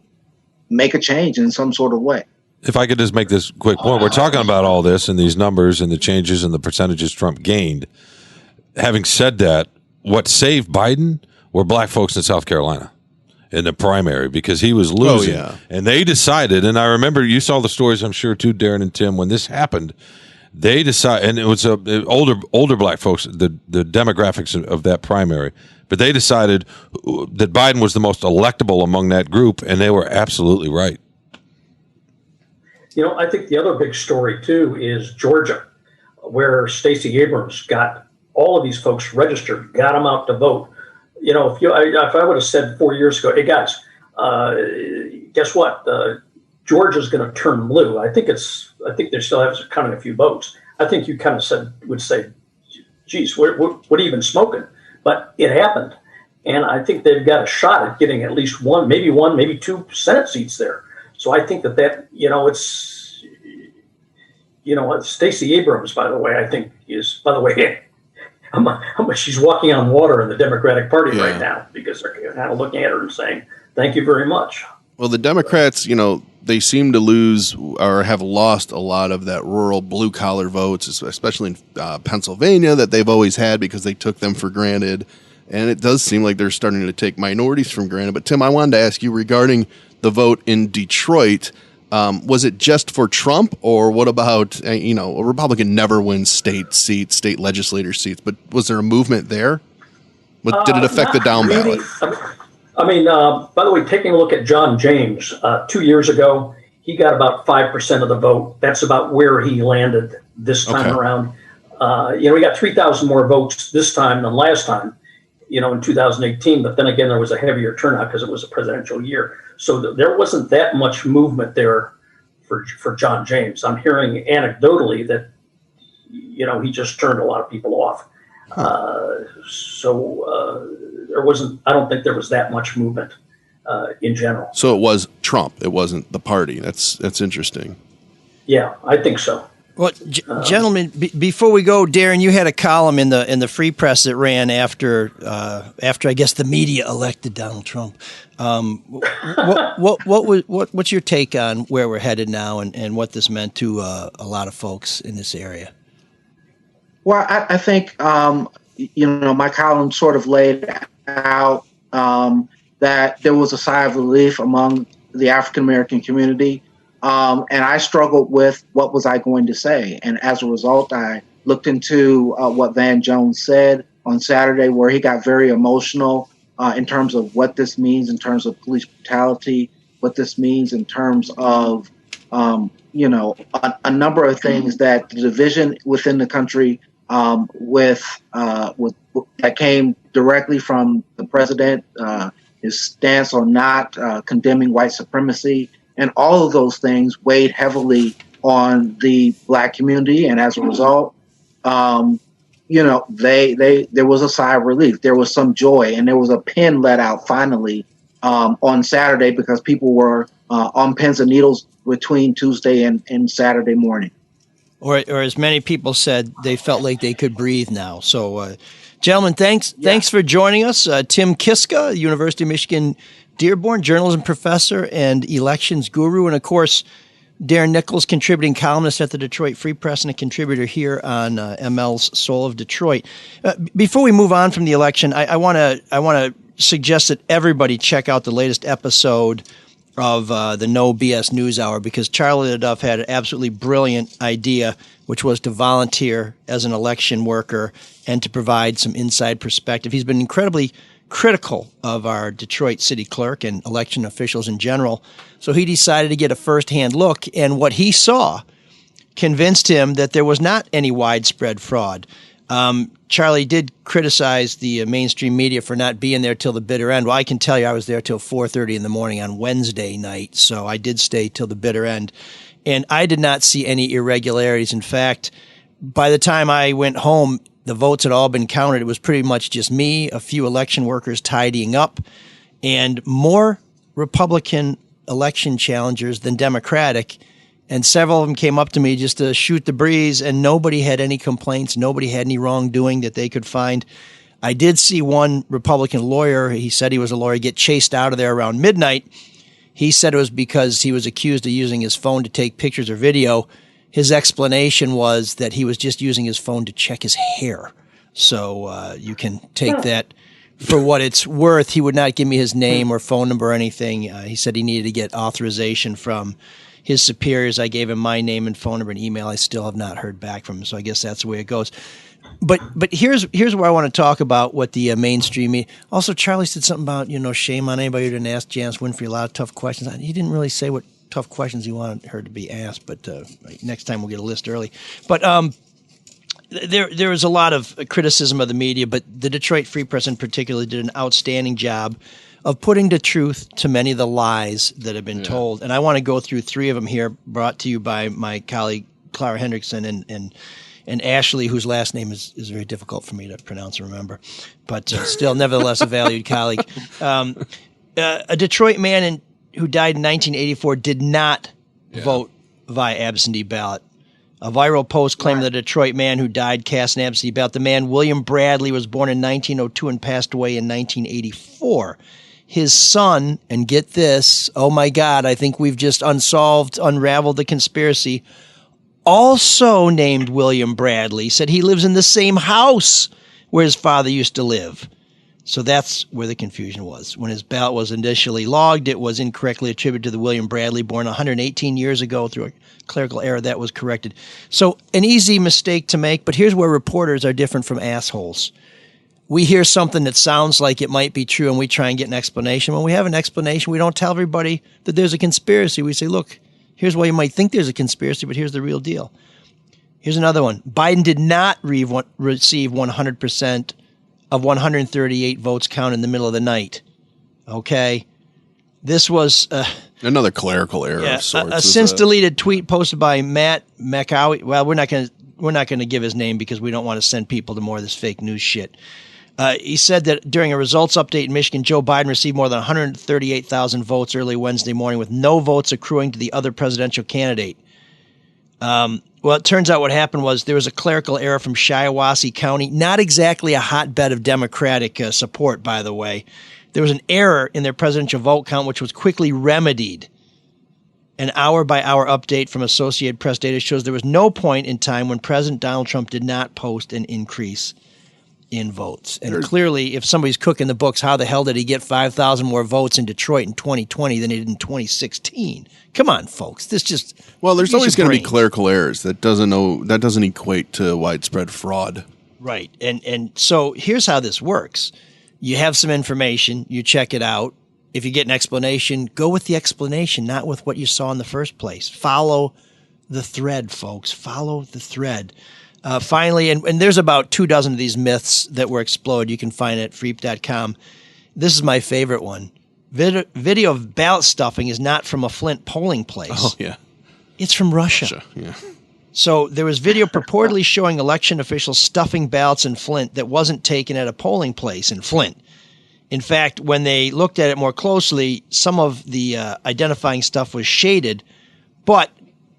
make a change in some sort of way. If I could just make this quick point, we're talking about all this and these numbers and the changes and the percentages Trump gained. Having said that, what saved Biden were black folks in South Carolina in the primary because he was losing. Oh, yeah. And they decided, and I remember you saw the stories, I'm sure, too, Darren and Tim, when this happened, they decided, and it was older black folks, the demographics of that primary, but they decided that Biden was the most electable among that group, and they were absolutely right. I think the other big story, too, is Georgia, where Stacey Abrams got all of these folks registered, got them out to vote. If I would have said 4 years ago, hey, guys, guess what? Georgia's going to turn blue. I think they still have counting a few votes. I think you kind of would say, geez, what are you even smoking? But it happened. And I think they've got a shot at getting at least one, maybe two Senate seats there. So I think that it's, Stacey Abrams, by the way, I think is, by the way, she's walking on water in the Democratic Party right now because they're kind of looking at her and saying, thank you very much. Well, the Democrats, they seem to lose or have lost a lot of that rural blue-collar votes, especially in Pennsylvania, that they've always had because they took them for granted. And it does seem like they're starting to take minorities for granted. But, Tim, I wanted to ask you regarding the vote in Detroit. Was it just for Trump, or what about, a Republican never wins state legislator seats, but was there a movement there? Did it affect the down ballot? By the way, taking a look at John James, 2 years ago, he got about 5% of the vote. That's about where he landed this time around. We got 3,000 more votes this time than last time, in 2018. But then again, there was a heavier turnout because it was a presidential year. So there wasn't that much movement there for John James. I'm hearing anecdotally that, he just turned a lot of people off. There wasn't, I don't think there was that much movement in general. So it was Trump. It wasn't the party. That's interesting. Yeah, I think so. Well, gentlemen, before we go, Darren, you had a column in the Free Press that ran after I guess the media elected Donald Trump. What's your take on where we're headed now and what this meant to a lot of folks in this area? Well, I think my column sort of laid out that there was a sigh of relief among the African American community. And I struggled with what was I going to say. And as a result, I looked into what Van Jones said on Saturday, where he got very emotional in terms of what this means in terms of police brutality, what this means in terms of a number of things that the division within the country with that came directly from the president, his stance on not condemning white supremacy, and all of those things weighed heavily on the black community, and as a result, there was a sigh of relief. There was some joy, and there was a pin let out finally on Saturday because people were on pins and needles between Tuesday and Saturday morning. Or as many people said, they felt like they could breathe now. So, gentlemen, thanks for joining us. Tim Kiska, University of Michigan Dearborn, journalism professor and elections guru, and of course, Darren Nichols, contributing columnist at the Detroit Free Press and a contributor here on ML's Soul of Detroit. Before we move on from the election, I want to suggest that everybody check out the latest episode of the No BS News Hour, because Charlie LaDuff had an absolutely brilliant idea, which was to volunteer as an election worker and to provide some inside perspective. He's been incredibly critical of our Detroit city clerk and election officials in general. So he decided to get a firsthand look, and what he saw convinced him that there was not any widespread fraud. Charlie did criticize the mainstream media for not being there till the bitter end. Well, I can tell you I was there till 4:30 in the morning on Wednesday night, so I did stay till the bitter end. And I did not see any irregularities. In fact, by the time I went home, the votes had all been counted. It was pretty much just me, a few election workers tidying up, and more Republican election challengers than Democratic. And several of them came up to me just to shoot the breeze, and nobody had any complaints. Nobody had any wrongdoing that they could find. I did see one Republican lawyer, he said he was a lawyer, get chased out of there around midnight. He said it was because he was accused of using his phone to take pictures or video. His explanation was that he was just using his phone to check his hair. So you can take that for what it's worth. He would not give me his name or phone number or anything. He said he needed to get authorization from his superiors. I gave him my name and phone number and email. I still have not heard back from him, so I guess that's the way it goes. But here's where I want to talk about what the mainstream media. Also, Charlie said something about, shame on anybody who didn't ask Janice Winfrey a lot of tough questions. He didn't really say what tough questions he wanted her to be asked, but next time we'll get a list early. But there was a lot of criticism of the media, but the Detroit Free Press in particular did an outstanding job of putting the truth to many of the lies that have been told. And I want to go through three of them here, brought to you by my colleague Clara Hendrickson and Ashley, whose last name is very difficult for me to pronounce and remember, but still nevertheless a valued colleague. A Detroit man who died in 1984 did not vote via absentee ballot. A viral post claimed the Detroit man who died cast an absentee ballot. The man, William Bradley, was born in 1902 and passed away in 1984. His son, and get this, oh my God, I think we've just unraveled the conspiracy, also named William Bradley, said he lives in the same house where his father used to live. So that's where the confusion was. When his ballot was initially logged, it was incorrectly attributed to the William Bradley born 118 years ago. Through a clerical error, that was corrected. So an easy mistake to make, but here's where reporters are different from assholes. We hear something that sounds like it might be true, and we try and get an explanation. When we have an explanation, we don't tell everybody that there's a conspiracy. We say, look, here's why you might think there's a conspiracy, but here's the real deal. Here's another one. Biden did not receive 100% of 138 votes counted in the middle of the night. Okay? This was another clerical error of sorts. A since deleted tweet posted by Matt McCowie. Well, we're not going to give his name because we don't want to send people to more of this fake news shit. He said that during a results update in Michigan, Joe Biden received more than 138,000 votes early Wednesday morning, with no votes accruing to the other presidential candidate. Well, it turns out what happened was there was a clerical error from Shiawassee County, not exactly a hotbed of Democratic support, by the way. There was an error in their presidential vote count, which was quickly remedied. An hour-by-hour update from Associated Press data shows there was no point in time when President Donald Trump did not post an increase in votes. And clearly, if somebody's cooking the books, how the hell did he get 5,000 more votes in Detroit in 2020 than he did in 2016? Come on, folks. This just... Well, there's always going to be clerical errors. That doesn't equate to widespread fraud. Right. And so here's how this works. You have some information, you check it out, if you get an explanation, go with the explanation, not with what you saw in the first place. Follow the thread, folks. Follow the thread. Finally, and there's about 24 of these myths that were exploded. You can find it at freep.com. This is my favorite one. Video of ballot stuffing is not from a Flint polling place. Oh, yeah. It's from Russia. Yeah. So there was video purportedly showing election officials stuffing ballots in Flint that wasn't taken at a polling place in Flint. In fact, when they looked at it more closely, some of the identifying stuff was shaded, but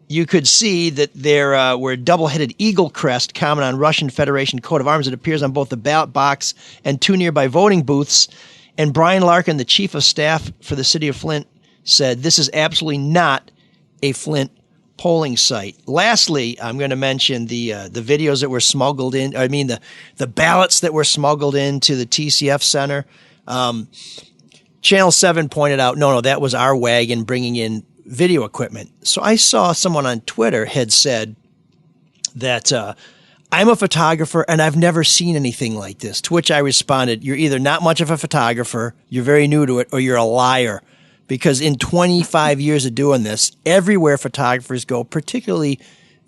you could see that there were a double-headed eagle crest common on Russian Federation coat of arms that appears on both the ballot box and 2 nearby voting booths. And Brian Larkin, the chief of staff for the city of Flint, said this is absolutely not a Flint polling site. Lastly, I'm going to mention the videos that were smuggled in. I mean, the ballots that were smuggled into the TCF Center. Channel 7 pointed out, no, that was our wagon bringing in video equipment. So I saw someone on Twitter had said that I'm a photographer and I've never seen anything like this, to which I responded, you're either not much of a photographer, you're very new to it, or you're a liar. Because in 25 years of doing this, everywhere photographers go, particularly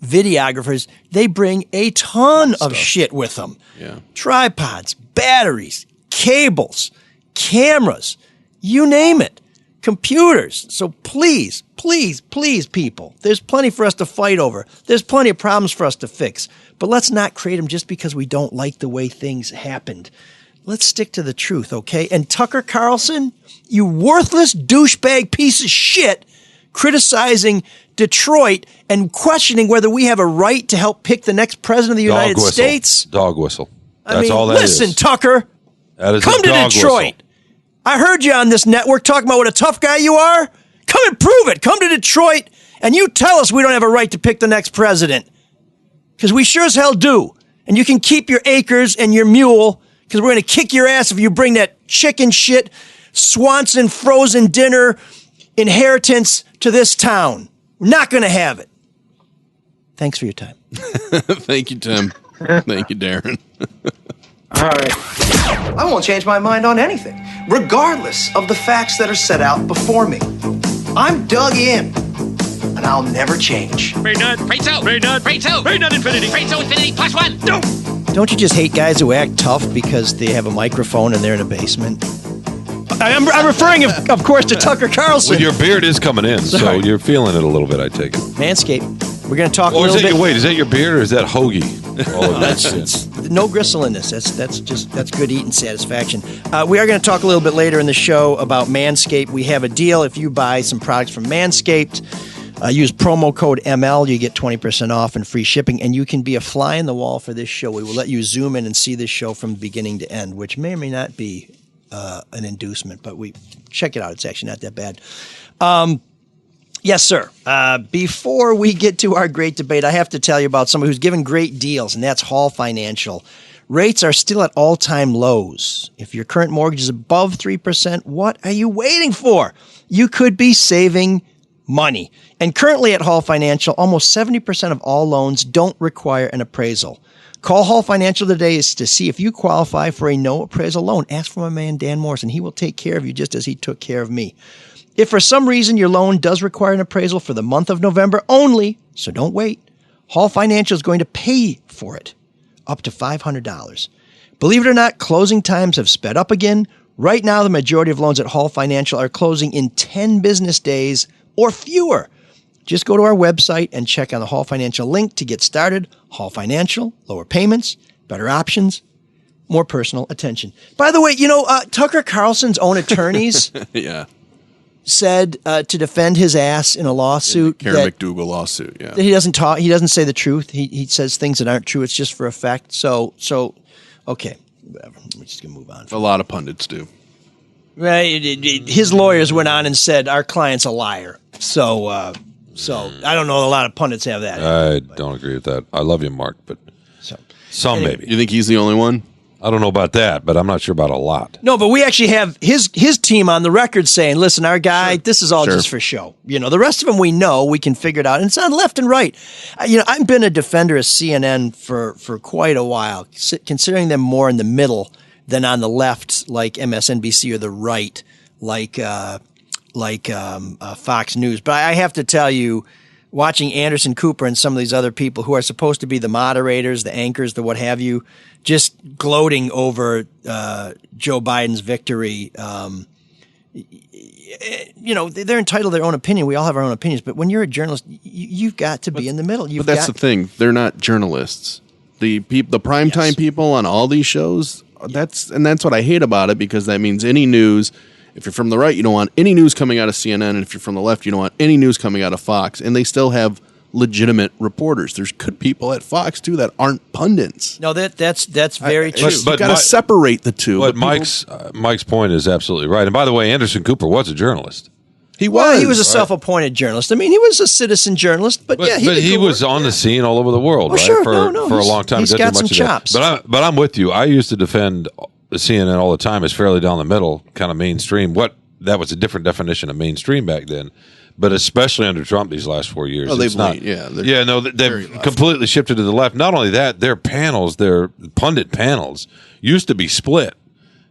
videographers, they bring a ton of shit with them. Yeah. Tripods, batteries, cables, cameras, you name it, computers. So please, please, please, people, there's plenty for us to fight over. There's plenty of problems for us to fix. But let's not create them just because we don't like the way things happened. Let's stick to the truth, okay? And Tucker Carlson, you worthless douchebag piece of shit, criticizing Detroit and questioning whether we have a right to help pick the next president of the United States. Dog whistle. That's I mean, all that is. listen, Tucker, that is come to Detroit. Whistle. I heard you on this network talking about what a tough guy you are. Come and prove it. Come to Detroit and you tell us we don't have a right to pick the next president. Because we sure as hell do. And you can keep your acres and your mule, because we're going to kick your ass if you bring that chicken shit, Swanson frozen dinner inheritance to this town. We're not going to have it. Thanks for your time. Thank you, Tim. Thank you, Darren. All right. I won't change my mind on anything, regardless of the facts that are set out before me. I'm dug in, and I'll never change. Brainerd, infinity. Brainerd infinity +1. No. Don't you just hate guys who act tough because they have a microphone and they're in a basement? I'm referring, of course, to Tucker Carlson. Well, your beard is coming in, so you're feeling it a little bit, I take it. Manscaped. We're going to talk a little bit. Wait, is that your beard or is that hoagie? That's no gristle in this. That's good eating satisfaction. We are going to talk a little bit later in the show about Manscaped. We have a deal. If you buy some products from Manscaped, use promo code ML, you get 20% off and free shipping, and you can be a fly in the wall for this show. We will let you zoom in and see this show from beginning to end, which may or may not be an inducement, but we check it out. It's actually not that bad. Yes, sir. Before we get to our great debate, I have to tell you about somebody who's given great deals, and that's Hall Financial. Rates are still at all-time lows. If your current mortgage is above 3%, what are you waiting for? You could be saving money. And currently at Hall Financial, almost 70% of all loans don't require an appraisal. Call Hall Financial today to see if you qualify for a no appraisal loan. Ask for my man Dan Morrison. He will take care of you just as he took care of me. If for some reason your loan does require an appraisal for the month of November only, so don't wait, Hall Financial is going to pay for it, up to $500. Believe it or not, closing times have sped up again. Right now, the majority of loans at Hall Financial are closing in 10 business days or fewer. Just go to our website and check on the Hall Financial link to get started. Hall Financial, lower payments, better options, more personal attention. By the way, Tucker Carlson's own attorneys said to defend his ass in a lawsuit. Karen McDougal lawsuit, that he doesn't talk. He doesn't say the truth. He says things that aren't true. It's just for effect. So okay, whatever. We're just gonna move on. A lot of pundits do. Right. His lawyers went on and said our client's a liar. So I don't know. A lot of pundits have that. I don't agree with that. I love you, Mark, but some anyway, maybe. You think he's the only one? I don't know about that, but I'm not sure about a lot. No, but we actually have his team on the record saying, listen, our guy, this is all just for show. The rest of them we know, we can figure it out. And it's on left and right. I've been a defender of CNN for quite a while, considering them more in the middle than on the left, like MSNBC or the right. Fox News. But I have to tell you, watching Anderson Cooper and some of these other people who are supposed to be the moderators, the anchors, the what have you, just gloating over Joe Biden's victory. They're entitled to their own opinion. We all have our own opinions. But when you're a journalist, you've got to be in the middle. But that's the thing. They're not journalists. The primetime people on all these shows, that's what I hate about it, because that means any news. If you're from the right, you don't want any news coming out of CNN, and if you're from the left, you don't want any news coming out of Fox. And they still have legitimate reporters. There's good people at Fox too that aren't pundits. No, that's very true. But you got to separate the two. But Mike's point is absolutely right. And by the way, Anderson Cooper was a journalist. He was a self-appointed journalist. I mean, he was a citizen journalist, but he was on the scene all over the world, right? Sure. For a long time. He's got some chops. But I'm with you. I used to defend CNN all the time as fairly down the middle, kind of mainstream. That was a different definition of mainstream back then. But especially under Trump these last 4 years. They've completely shifted to the left. Not only that, their pundit panels used to be split.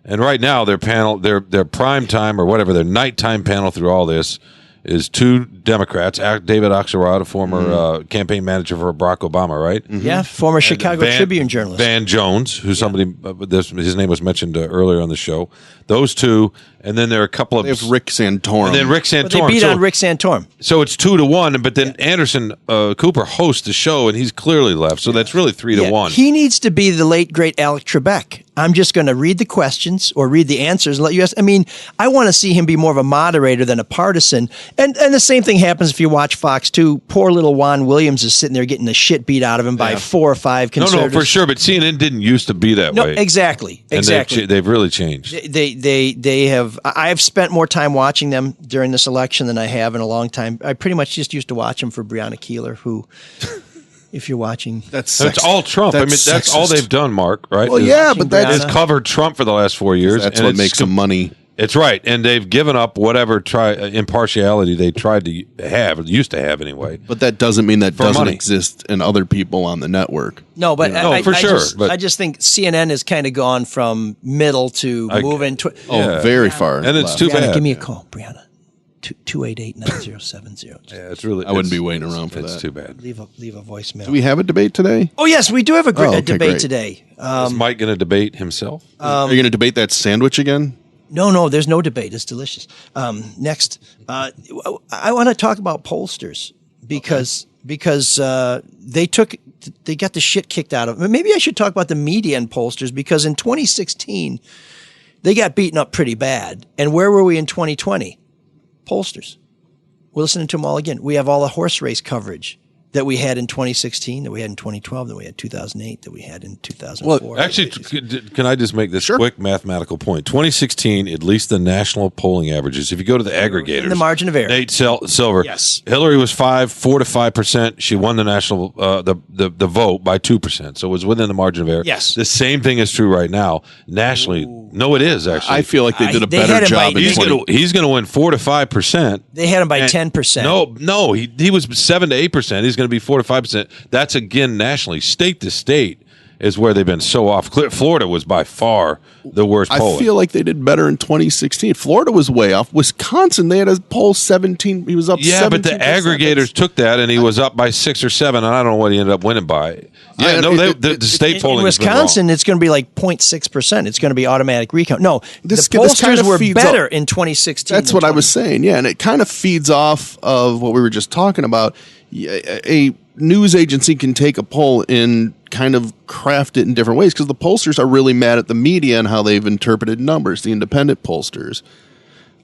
And right now their prime time or whatever, their nighttime panel through all this is two Democrats, David Axelrod, a former campaign manager for Barack Obama, right? Mm-hmm. Yeah, former Chicago Tribune journalist. Van Jones, who's his name was mentioned earlier on the show. Those two, and then there are a couple of... They have Rick Santorum. And then Rick Santorum. But they beat on Rick Santorum. So it's 2-1, but then Anderson Cooper hosts the show, and he's clearly left, so that's really 3-1. He needs to be the late, great Alec Trebek. I'm just going to read the questions or read the answers and let you ask. I mean, I want to see him be more of a moderator than a partisan. And the same thing happens if you watch Fox 2. Poor little Juan Williams is sitting there getting the shit beat out of him by 4 or 5 conservatives. No, for sure. But CNN didn't used to be that way. Exactly. And they've really changed. They have. I've spent more time watching them during this election than I have in a long time. I pretty much just used to watch them for Breonna Keeler, who... If you're watching, that's all Trump. That's all they've done, Mark. Right? Well, yeah, but that's covered Trump for the last 4 years. That's what makes them money. It's right, and they've given up whatever impartiality they tried to used to have anyway. But that doesn't mean that doesn't exist in other people on the network. No, but for sure. I just think CNN has kind of gone from middle to moving. Very far, and it's too bad. Give me a call, Brianna. 288-9070. Yeah, it's really. I wouldn't be waiting around for that. It's too bad. Leave a voicemail. Do we have a debate today? Oh yes, we do have a debate today. Is Mike going to debate himself? Are you going to debate that sandwich again? No, there's no debate. It's delicious. Next, I want to talk about pollsters because they got the shit kicked out of them. Maybe I should talk about the media and pollsters, because in 2016 they got beaten up pretty bad. And where were we in 2020? Pollsters. We're listening to them all again. We have all the horse race coverage that we had in 2016, that we had in 2012, that we had 2008, that we had in 2004. Well, actually, can I just make this quick mathematical point? 2016, at least the national polling averages, if you go to the aggregators, in the margin of error. Nate Silver. Yes. Hillary was 4 to 5%. She won the national the vote by 2%, so it was within the margin of error. Yes. The same thing is true right now nationally. Ooh. No, it is actually. I feel like they did a better job. He's going to win 4 to 5%. They had him by 10%. No, he was 7 to 8%. He's going to be 4 to 5%. That's again nationally. State to state is where they've been so off. Florida was by far the worst polling. I feel like they did better in 2016. Florida was way off. Wisconsin, they had a poll 17. He was up 17%. Yeah, but the aggregators took that, and he was up by 6 or 7, and I don't know what he ended up winning by. Yeah, the state polling in Wisconsin, it's going to be like 0.6%. It's going to be automatic recount. No, the pollsters were better in 2016. That's what I was saying. Yeah, and it kind of feeds off of what we were just talking about. A news agency can take a poll and kind of craft it in different ways, because the pollsters are really mad at the media and how they've interpreted numbers, the independent pollsters.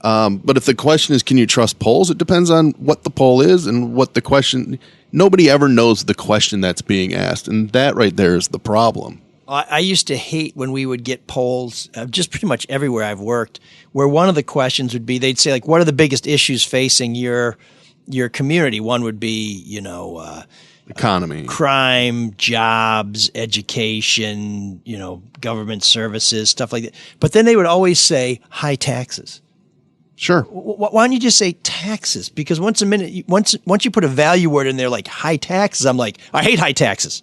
But if the question is, can you trust polls? It depends on what the poll is and what the question. Nobody ever knows the question that's being asked, and that right there is the problem. I used to hate when we would get polls, just pretty much everywhere I've worked, where one of the questions would be, they'd say, like, what are the biggest issues facing your community? One would be, economy, crime, jobs, education, government services, stuff like that. But then they would always say high taxes. Sure. Why don't you just say taxes? Because once you put a value word in there like high taxes, I'm like, I hate high taxes.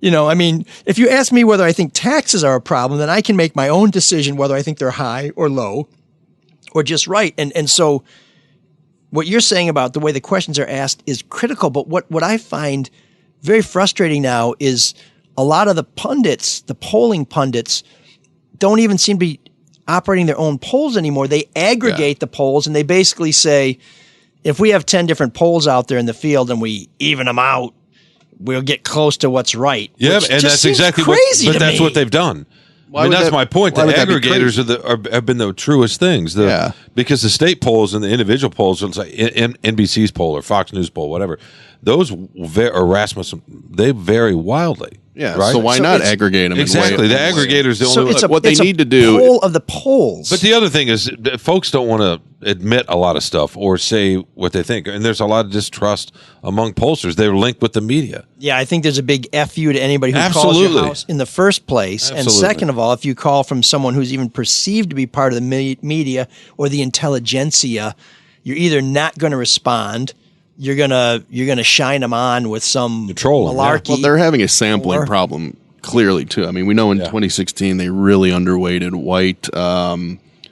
If you ask me whether I think taxes are a problem, then I can make my own decision whether I think they're high or low, or just right. And so what you're saying about the way the questions are asked is critical. But what I find very frustrating now is a lot of the pundits, the polling pundits, don't even seem to be operating their own polls anymore. They aggregate the polls and they basically say, if we have 10 different polls out there in the field and we even them out, we'll get close to what's right. Yeah, and that's exactly crazy but that's what they've done. I mean, that's my point. The aggregators have been the truest things. Because the state polls and the individual polls, it's like NBC's poll or Fox News poll, whatever, those or Rasmussen, they vary wildly. Yeah, right? so why not aggregate them? Exactly. The aggregators, the only what they need to do. Poll of the polls. But the other thing is, folks don't want to admit a lot of stuff or say what they think, and there's a lot of distrust among pollsters. They're linked with the media. Yeah, I think there's a big F you to anybody who calls your house in the first place. And second of all, if you call from someone who's even perceived to be part of the media or the intelligentsia, you're either not going to respond. You're gonna shine them on with some malarkey. Well, they're having a sampling problem clearly too. I mean, we know in 2016 they really underweighted white. I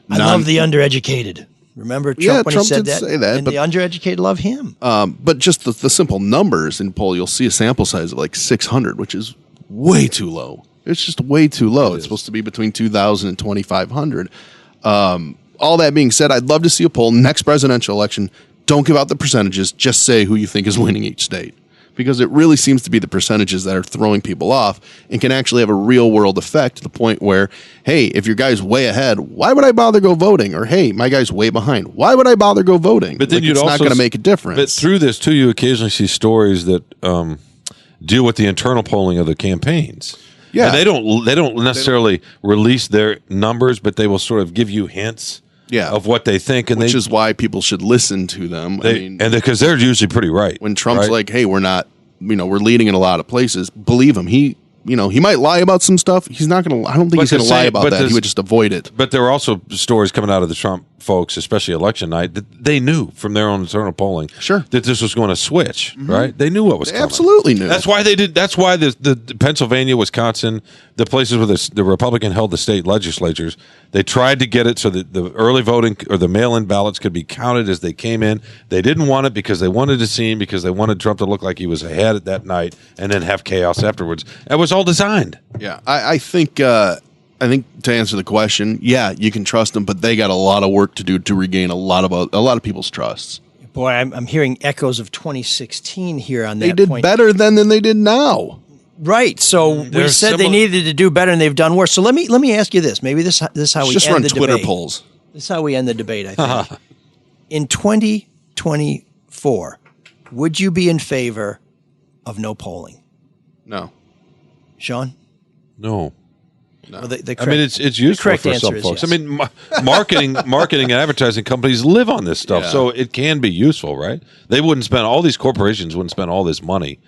love the undereducated. Remember Trump when he said that? Say that, and the undereducated love him. But just the simple numbers in poll, you'll see a sample size of like 600, which is way too low. It's just way too low. It's supposed to be between 2,000 and 2,500. All that being said, I'd love to see a poll next presidential election. Don't give out the percentages. Just say who you think is winning each state. Because it really seems to be the percentages that are throwing people off and can actually have a real world effect to the point where, hey, if your guy's way ahead, why would I bother go voting? Or, hey, my guy's way behind. Why would I bother go voting? But then it's not going to make a difference. But through this, too, you occasionally see stories that deal with the internal polling of the campaigns. Yeah. And they don't necessarily release their numbers, but they will sort of give you hints. Of what they think, and which is why people should listen to them. Because they're usually pretty right. When Trump's like, "Hey, we're not, we're leading in a lot of places," believe him. He might lie about some stuff. He's not going to. I don't think he's going to lie about that. He would just avoid it. But there were also stories coming out of the Trump folks, especially election night, that they knew from their own internal polling, that this was going to switch. Right? They knew what was coming. Absolutely knew. That's why they did. That's why the Pennsylvania, Wisconsin, the places where the Republican held the state legislatures, they tried to get it so that the early voting or the mail-in ballots could be counted as they came in. They didn't want it because they wanted to see him, because they wanted Trump to look like he was ahead at that night and then have chaos afterwards. It was all designed. Yeah, I think to answer the question, yeah, you can trust them, but they got a lot of work to do to regain a lot of people's trusts. Boy, I'm hearing echoes of 2016 here on that. They did better then than they did now. Right. So we said they needed to do better, and they've done worse. So let me ask you this. Maybe this is how we just end run the Twitter debate. polls. This is how we end the debate, I think. In 2024, would you be in favor of no polling? No. Sean? No. Well, the I mean, it's useful for some folks. Yes. I mean, marketing and advertising companies live on this stuff, so it can be useful, right? They wouldn't spend all these corporations wouldn't spend all this money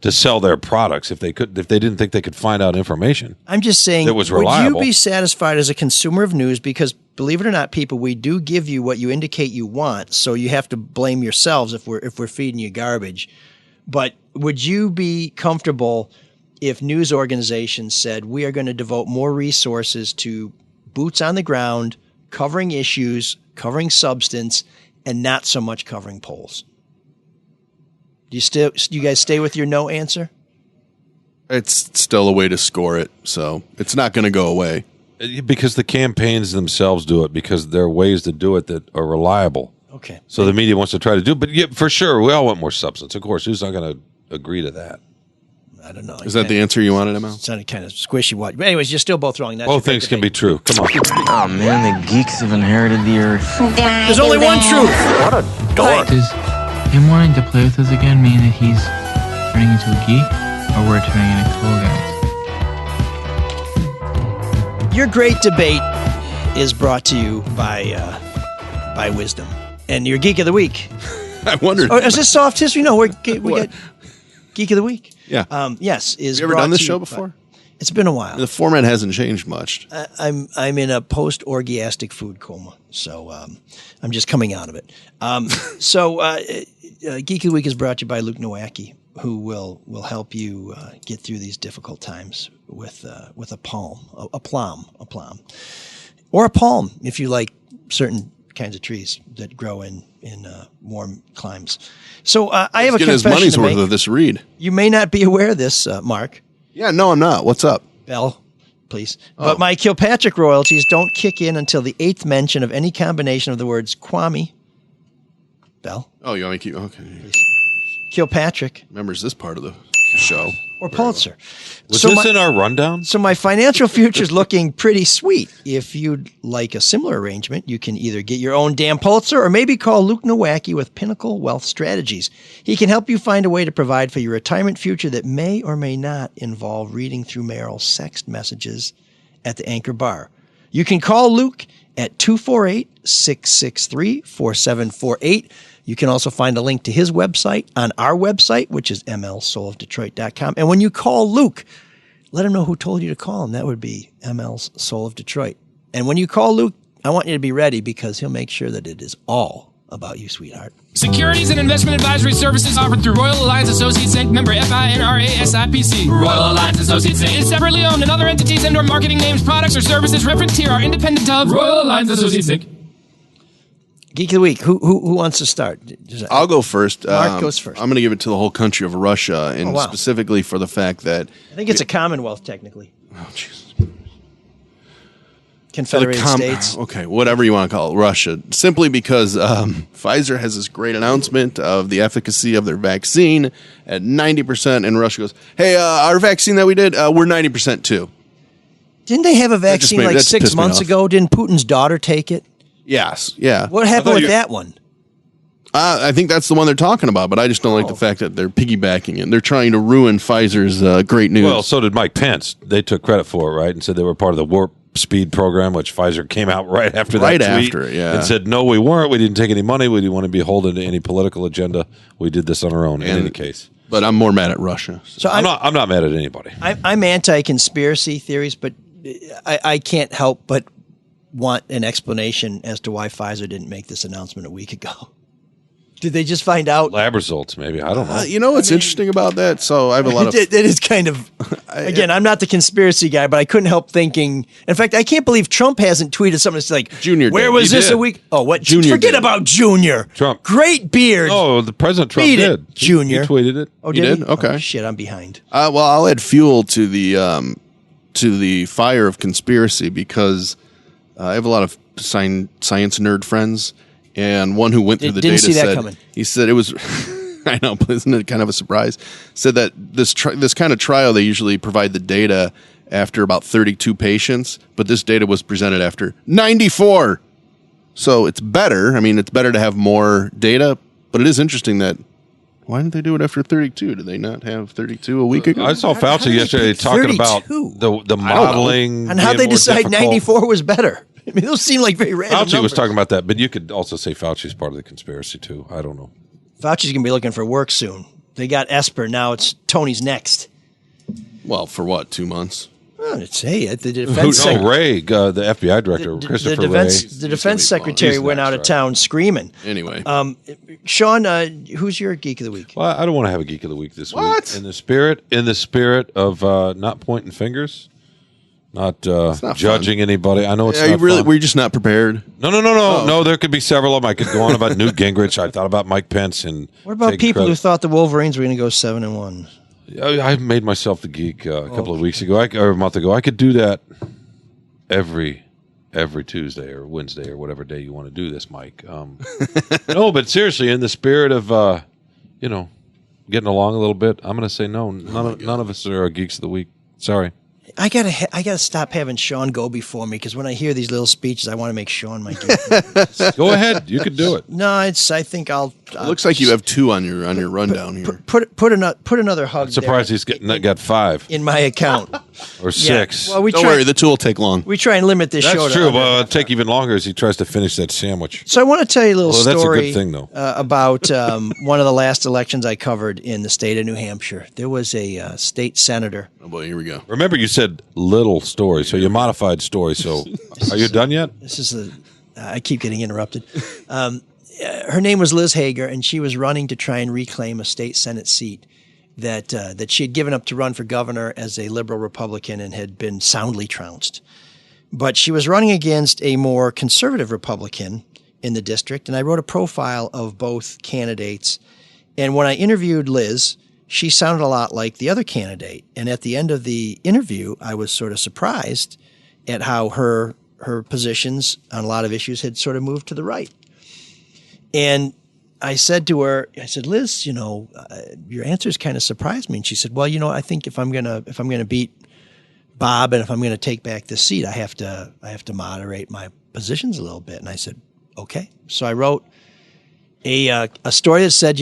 to sell their products if they didn't think they could find out information. I'm just saying, that was reliable. Would you be satisfied as a consumer of news? Because believe it or not, people, we do give you what you indicate you want, so you have to blame yourselves if we're feeding you garbage. But would you be comfortable if news organizations said we are going to devote more resources to boots on the ground, covering issues, covering substance, and not so much covering polls? Do you guys stay with your no answer? It's still a way to score it, so it's not going to go away. Because the campaigns themselves do it, because there are ways to do it that are reliable. Okay. So the media wants to try to do it, but yeah, for sure, we all want more substance. Of course, who's not going to agree to that? I don't know. Is that the answer you wanted, Emma? It sounded kind of squishy. But anyways, you're still both wrong. Both things can be true. Come on. Oh, man, the geeks have inherited the earth. There's only one truth. What a dork. Does him wanting to play with us again mean that he's turning into a geek, or we're turning into cool guys? Your great debate is brought to you by Wisdom. And your Geek of the Week. I wondered. Oh, is this soft history? No, we got Geek of the Week. Yeah. Yes. Is have you ever done this show before? It's been a while. The format hasn't changed much. I'm in a post-orgiastic food coma, so I'm just coming out of it. Geek of the Week is brought to you by Luke Nowacki, who will help you get through these difficult times with a plum, or a palm if you like certain kinds of trees that grow in warm climes. So I have a Get his confession money's to worth make. of this read. You may not be aware of this, Mark. Yeah, no, I'm not. What's up? Bell, please. But my Kilpatrick royalties don't kick in until the 8th mention of any combination of the words Kwame, Bell. Oh, you want me to keep? Okay. Kilpatrick. Remembers this part of the show. Or Pulitzer. Was this in our rundown? So my financial future's looking pretty sweet. If you'd like a similar arrangement, you can either get your own damn Pulitzer or maybe call Luke Nowacki with Pinnacle Wealth Strategies. He can help you find a way to provide for your retirement future that may or may not involve reading through Merrill's sext messages at the Anchor Bar. You can call Luke at 248-663-4748. You can also find a link to his website on our website, which is mlsoulofdetroit.com. And when you call Luke, let him know who told you to call him. That would be ML's Soul of Detroit. And when you call Luke, I want you to be ready because he'll make sure that it is all about you, sweetheart. Securities and investment advisory services offered through Royal Alliance Associates Inc. Member FINRA SIPC. Royal Alliance Associates Inc. is separately owned, and other entities and/or marketing names, products, or services referenced here are independent of Royal Alliance Associates Inc. Geek of the Week. Who wants to start? I'll go first. Mark goes first. I'm going to give it to the whole country of Russia, and wow. specifically for the fact that I think it's a Commonwealth, technically. Oh, Jesus. Confederated States. Okay, whatever you want to call it, Russia. Simply because Pfizer has this great announcement of the efficacy of their vaccine at 90%, and Russia goes, hey, our vaccine that we did, we're 90% too. Didn't they have a vaccine like 6 months ago? Didn't Putin's daughter take it? Yes, yeah. What happened with that one? I think that's the one they're talking about, but I just don't like the fact that they're piggybacking it. They're trying to ruin Pfizer's great news. Well, so did Mike Pence. They took credit for it, right? And said they were part of the Warp Speed program, which Pfizer came out right after that tweet. And said, no, we weren't. We didn't take any money. We didn't want to be beholden to any political agenda. We did this on our own in any case. But I'm more mad at Russia. So I'm not mad at anybody. I'm anti-conspiracy theories, but I can't help but want an explanation as to why Pfizer didn't make this announcement a week ago. Did they just find out? Lab results, maybe. I don't know. You know what's interesting about that? So I have a lot of... That is kind of... Again, I'm not the conspiracy guy, but I couldn't help thinking... In fact, I can't believe Trump hasn't tweeted something that's like... Junior Where did. was He this did. a week... Oh, what? Junior Forget did. about Junior. Trump. Great beard. Oh, the President Trump Beat did. it, Junior. He tweeted it. Oh, He did he? did? Okay. Oh, shit, I'm behind. Well, I'll add fuel to the fire of conspiracy because I have a lot of science nerd friends, and one who went through the Didn't data see that said coming. he said it was. I know, but isn't it kind of a surprise? Said that this kind of trial they usually provide the data after about 32 patients, but this data was presented after 94. So it's better. I mean, it's better to have more data, but it is interesting that. Why didn't they do it after 32? Did they not have 32 a week ago? I saw Fauci yesterday talking about the modeling. And how they being more decide difficult. 94 was better. I mean, those seem like very random Fauci was numbers. talking about that, but you could also say Fauci's part of the conspiracy too. I don't know. Fauci's going to be looking for work soon. They got Esper. Now it's Tony's next. Well, for what, 2 months? Well, it's, hey, the defense Ray, the FBI director, Christopher Ray. The defense secretary went out of town screaming. Anyway. Sean, who's your Geek of the Week? Well, I don't want to have a Geek of the Week this What? week. In the spirit of not pointing fingers, not judging anybody. I know it's not fun. Were you just not prepared? No. There could be several of them. I could go on about Newt Gingrich. I thought about Mike Pence and. What about take people who credit. thought the Wolverines were going to go 7-1? I made myself the geek a couple of weeks ago, or a month ago. I could do that every Tuesday or Wednesday or whatever day you want to do this, Mike. No, but seriously, in the spirit of getting along a little bit, I'm going to say no. None of us are geeks of the week. Sorry. I gotta stop having Sean go before me because when I hear these little speeches, I want to make Sean my geek. Go ahead, you could do it. No, I think I'll. It looks like you have 2 on your rundown here. Put another hug. I'm surprised he's got 5 in my account or 6. Well, Don't worry, the 2 will take long. We try and limit this show. That's true, but it'll take even longer as he tries to finish that sandwich. So I want to tell you a little story. That's a good thing, though. About one of the last elections I covered in the state of New Hampshire. There was a state senator. Oh boy, here we go. Remember, you said little story, so you modified story. So, are you done yet? This is I keep getting interrupted. Her name was Liz Hager, and she was running to try and reclaim a state Senate seat that she had given up to run for governor as a liberal Republican and had been soundly trounced. But she was running against a more conservative Republican, in the district, and I wrote a profile of both candidates. And when I interviewed Liz, she sounded a lot like the other candidate. And at the end of the interview, I was sort of surprised at how her positions on a lot of issues had sort of moved to the right. And I said to her, Liz, your answers kind of surprised me. And she said, well, I think if I'm gonna beat Bob and if I'm gonna take back this seat, I have to moderate my positions a little bit. And I said, okay. So I wrote a story that said,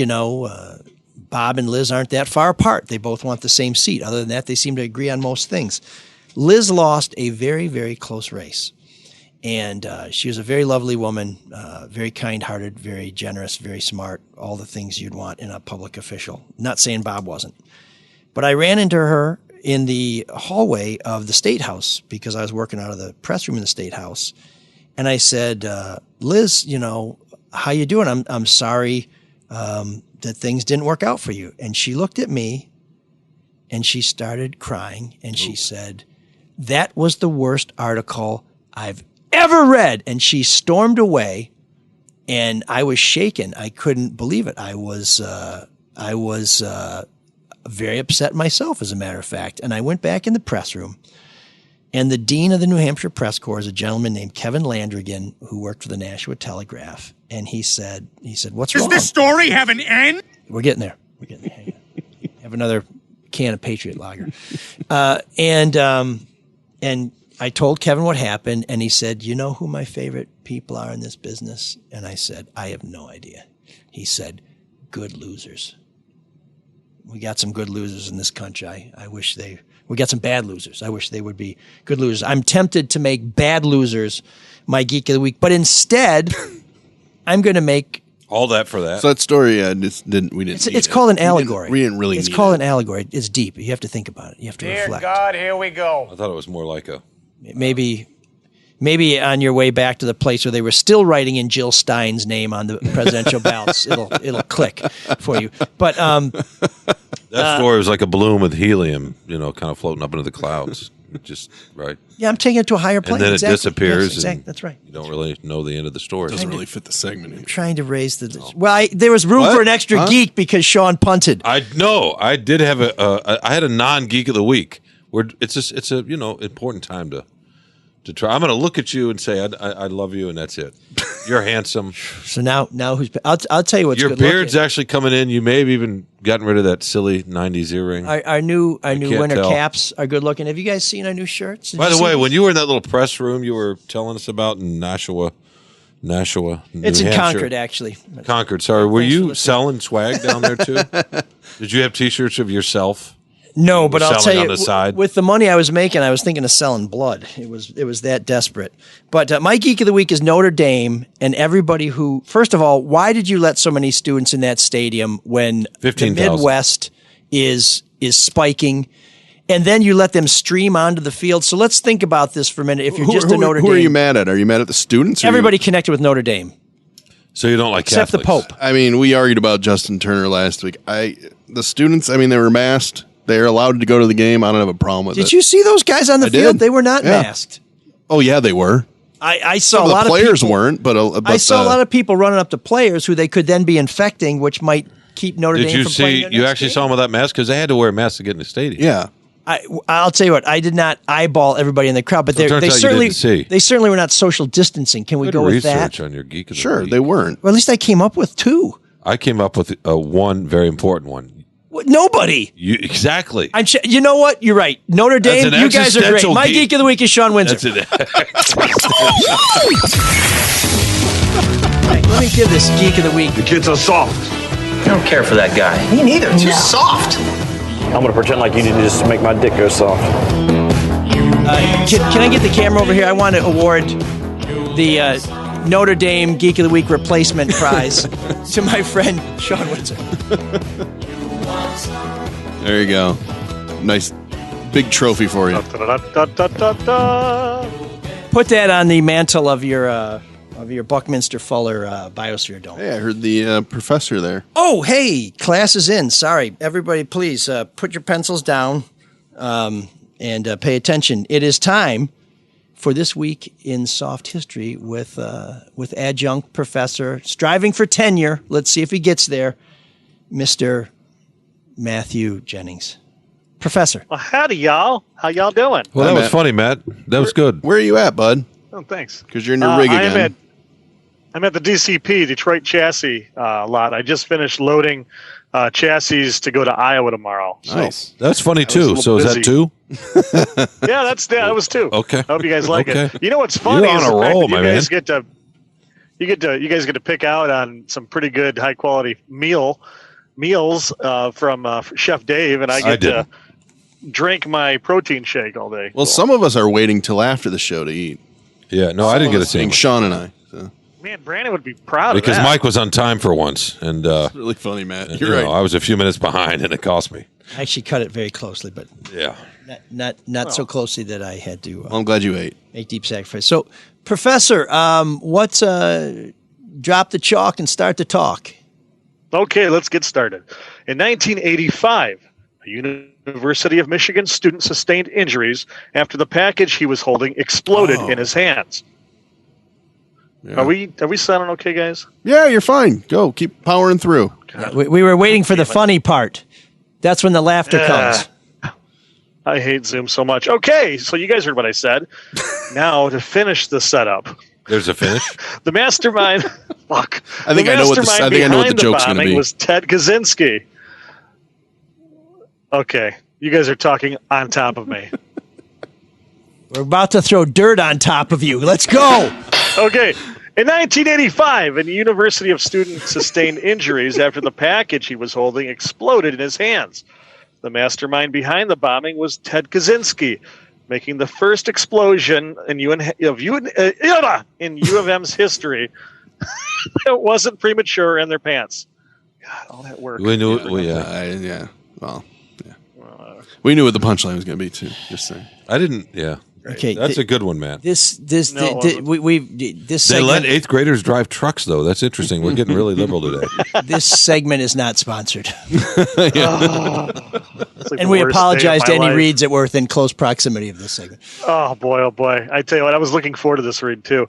Bob and Liz aren't that far apart. They both want the same seat. Other than that, they seem to agree on most things. Liz lost a very, very close race. And she was a very lovely woman, very kind-hearted, very generous, very smart, all the things you'd want in a public official. Not saying Bob wasn't. But I ran into her in the hallway of the State House because I was working out of the press room in the State House. And I said, Liz, how you doing? I'm sorry that things didn't work out for you. And she looked at me and she started crying and she said, that was the worst article I've ever read. And she stormed away and I was shaken. I couldn't believe it. I was very upset myself, as a matter of fact. And I went back in the press room. And the dean of the New Hampshire Press Corps is a gentleman named Kevin Landrigan, who worked for the Nashua Telegraph. And he said, what's wrong? Does this story have an end? We're getting there. Hang on. Have another can of Patriot Lager. And I told Kevin what happened, and he said, you know who my favorite people are in this business? And I said, I have no idea. He said, good losers. We got some good losers in this country. We got some bad losers. I wish they would be good losers. I'm tempted to make bad losers my Geek of the Week, but instead, I'm going to make all that for that. So that story, we didn't. It's called an allegory. We didn't really. It's called an allegory. It's deep. You have to think about it. You have to Dear reflect. God, here we go. I thought it was more like maybe on your way back to the place where they were still writing in Jill Stein's name on the presidential ballots, it'll click for you. But that story was like a balloon with helium, kind of floating up into the clouds. Just right. Yeah, I'm taking it to a higher plane. And then exactly. it disappears. Yes, exactly. That's right. You don't really know the end of the story. It doesn't really fit the segment. I'm trying to raise the. Well, there was room for an extra geek because Sean punted. I did have I had a non-geek of the week. Where it's a important time to try. I'm going to look at you and say I love you, and that's it. You're handsome. So now who's? I'll tell you what's. Your beard's actually coming in. You may have even gotten rid of that silly '90s earring. Our new winter tell. caps are good looking. Have you guys seen our new shirts? By the way, when you were in that little press room, you were telling us about Nashua. New it's in Hampshire. Concord, actually. Concord. Sorry, were you selling swag down there too? Did you have T-shirts of yourself? No, but I'll tell you, on the side? With the money I was making, I was thinking of selling blood. It was that desperate. But my Geek of the Week is Notre Dame, and everybody who, first of all, why did you let so many students in that stadium when 15,000. The Midwest is spiking, and then you let them stream onto the field? So let's think about this for a minute. If you're just a Notre Dame. Who are you mad at? Are you mad at the students? Everybody connected with Notre Dame. So you don't like Except Catholics. the Pope. I mean, we argued about Justin Turner last week. The students, they were masked. They're allowed to go to the game. I don't have a problem with it. Did you see those guys on the field? Did. They were not masked. Oh, yeah, they were. I saw Some a lot of the players of people, weren't, but I saw a lot of people running up to players who they could then be infecting, which might keep Notre Dame from playing. Did you actually saw them with that mask? Because they had to wear a mask to get in the stadium. Yeah. I'll tell you what. I did not eyeball everybody in the crowd, but they certainly were not social distancing. Can we go with that? Research on your Geek of the Sure, Week. they weren't. Well, at least I came up with two. I came up with one very important one. What? Nobody. Exactly. You know what? You're right. Notre Dame, you guys are great. My Geek of the Week is Sean Windsor. That's Right, let me give this Geek of the Week. The kids are soft. I don't care for that guy. Me neither. Too soft. I'm going to pretend like you didn't just make my dick go soft. Can I get the camera over here? I want to award the Notre Dame Geek of the Week replacement prize to my friend Sean Windsor. There you go. Nice big trophy for you. Put that on the mantle of your Buckminster Fuller Biosphere Dome. Hey, I heard the professor there. Oh, hey, class is in. Sorry. Everybody, please put your pencils down and pay attention. It is time for this week in soft history with adjunct professor striving for tenure. Let's see if he gets there, Mr. Matthew Jennings. Professor. Well, howdy, y'all. How y'all doing? Well, that was funny, Matt. That was good. Where are you at, bud? Oh, thanks. Because you're in your rig again. I'm at the DCP, Detroit Chassis lot. I just finished loading chassis to go to Iowa tomorrow. So Nice. That's funny, too. So busy. Is that 2? Yeah, that was 2. Okay. I hope you guys like Okay. it. You know what's funny You're is on a the fact roll, that my you guys man. you guys get to pick out on some pretty good, high quality meals from Chef Dave, and I get to drink my protein shake all day. Well, some of us are waiting till after the show to eat. Yeah, no, I didn't get a thing. sandwich. Sean and I. So. Man, Brandon would be proud Because of that. Mike was on time for once. And It's really funny, Matt. and, You're right. I was a few minutes behind, and it cost me. I actually cut it very closely, but Yeah. not so closely that I had to Well, I'm glad you ate. make deep sacrifice. So, Professor, what's drop the chalk and start the talk? Okay, let's get started. In 1985, a University of Michigan student sustained injuries after the package he was holding exploded in his hands. Yeah. Are we sounding okay, guys? Yeah, you're fine. Go. Keep powering through. We were waiting for the funny part. That's when the laughter comes. I hate Zoom so much. Okay, so you guys heard what I said. Now to finish the setup. There's a finish. The mastermind. Fuck. I think I know what the joke's going to be. Was Ted Kaczynski. Okay, you guys are talking on top of me. We're about to throw dirt on top of you. Let's go. Okay. In 1985, a University of student sustained injuries after the package he was holding exploded in his hands. The mastermind behind the bombing was Ted Kaczynski, making the first explosion in U of M's history that wasn't premature in their pants. God, all that work. We knew Yeah. Well, yeah. We knew what the punchline was going to be, too. Just saying. I didn't. Yeah. Okay, That's a good one, Matt. This They segment, let 8th graders drive trucks, though. That's interesting. We're getting really liberal today. This segment is not sponsored. It's like And the we worst apologize day to of my any life. reads that were within close proximity of this segment. Oh boy. I tell you what, I was looking forward to this read too.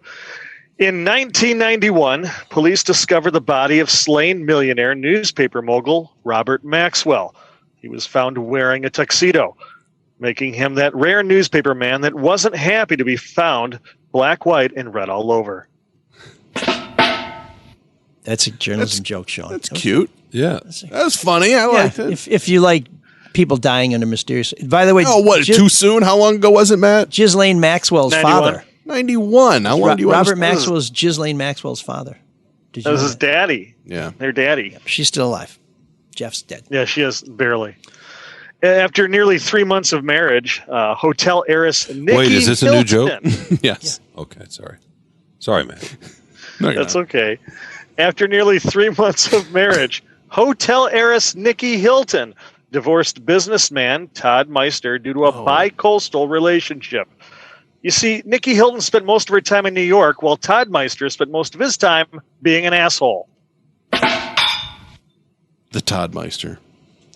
In 1991, police discovered the body of slain millionaire newspaper mogul Robert Maxwell. He was found wearing a tuxedo, making him that rare newspaper man that wasn't happy to be found black, white, and red all over. That's a journalism joke, Sean. That's cute. Yeah. That was funny. I liked it. If you like people dying under mysterious... By the way... Oh, what? Too soon? How long ago was it, Matt? Ghislaine Maxwell's 91. father. 91. How long do you Robert understand? Maxwell is Ghislaine Maxwell's father. Did That was know his daddy. Yeah. Their daddy. She's still alive. Jeff's dead. Yeah, she is, barely. After nearly 3 months of marriage, hotel heiress Nikki Wait, is this a new joke? Hilton- Yes. Okay, sorry. Sorry, Matt. No, you're That's not. okay. After nearly 3 months of marriage, hotel heiress Nikki Hilton divorced businessman Todd Meister due to a bi-coastal relationship. You see, Nikki Hilton spent most of her time in New York, while Todd Meister spent most of his time being an asshole. The Todd Meister.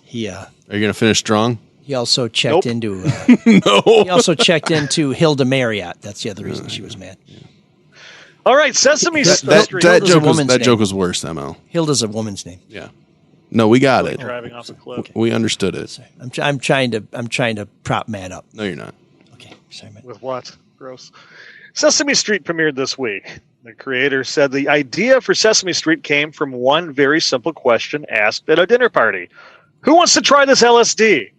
He Are you going to finish strong? he also checked into No. he also checked into Hilda Marriott. That's the other reason she was mad. All right, Sesame Street. Hilda's a woman's that name. joke was worse, ML. Hilda's a woman's name. Yeah. No, we got it. Driving off a cliff We understood it. I'm trying to prop Matt up. No, you're not. Okay, sorry, Matt. with what? Gross. Sesame Street premiered this week. The creator said the idea for Sesame Street came from one very simple question asked at a dinner party. Who wants to try this LSD?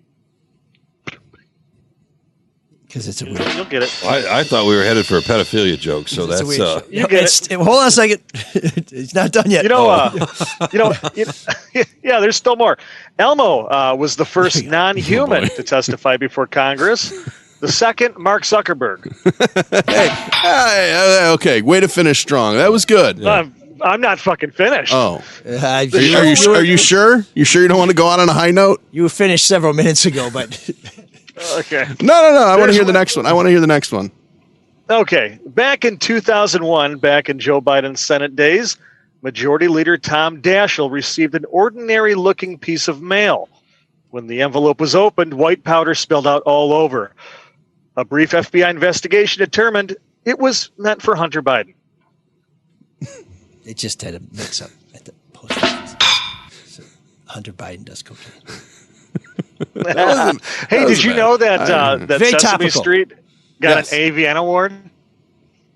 Because it's a weird. You'll get it. I thought we were headed for a pedophilia joke, so It's a that's weird- You get it. Hold on a second. It's not done yet. You know, yeah, there's still more. Elmo was the first non-human to testify before Congress. The second, Mark Zuckerberg. Hey, okay, way to finish strong. That was good. I'm not fucking finished. Oh. Are Are you sure? You sure you don't want to go out on a high note? You were finished several minutes ago, but Okay. No. I want to hear the next one. Okay. Back in 2001, back in Joe Biden's Senate days, Majority Leader Tom Daschle received an ordinary-looking piece of mail. When the envelope was opened, white powder spilled out all over. A brief FBI investigation determined it was meant for Hunter Biden. They just had a mix-up at the post office. So Hunter Biden does cocaine. Hey, did you know that that Very Sesame topical. Street got Yes. an AVN award?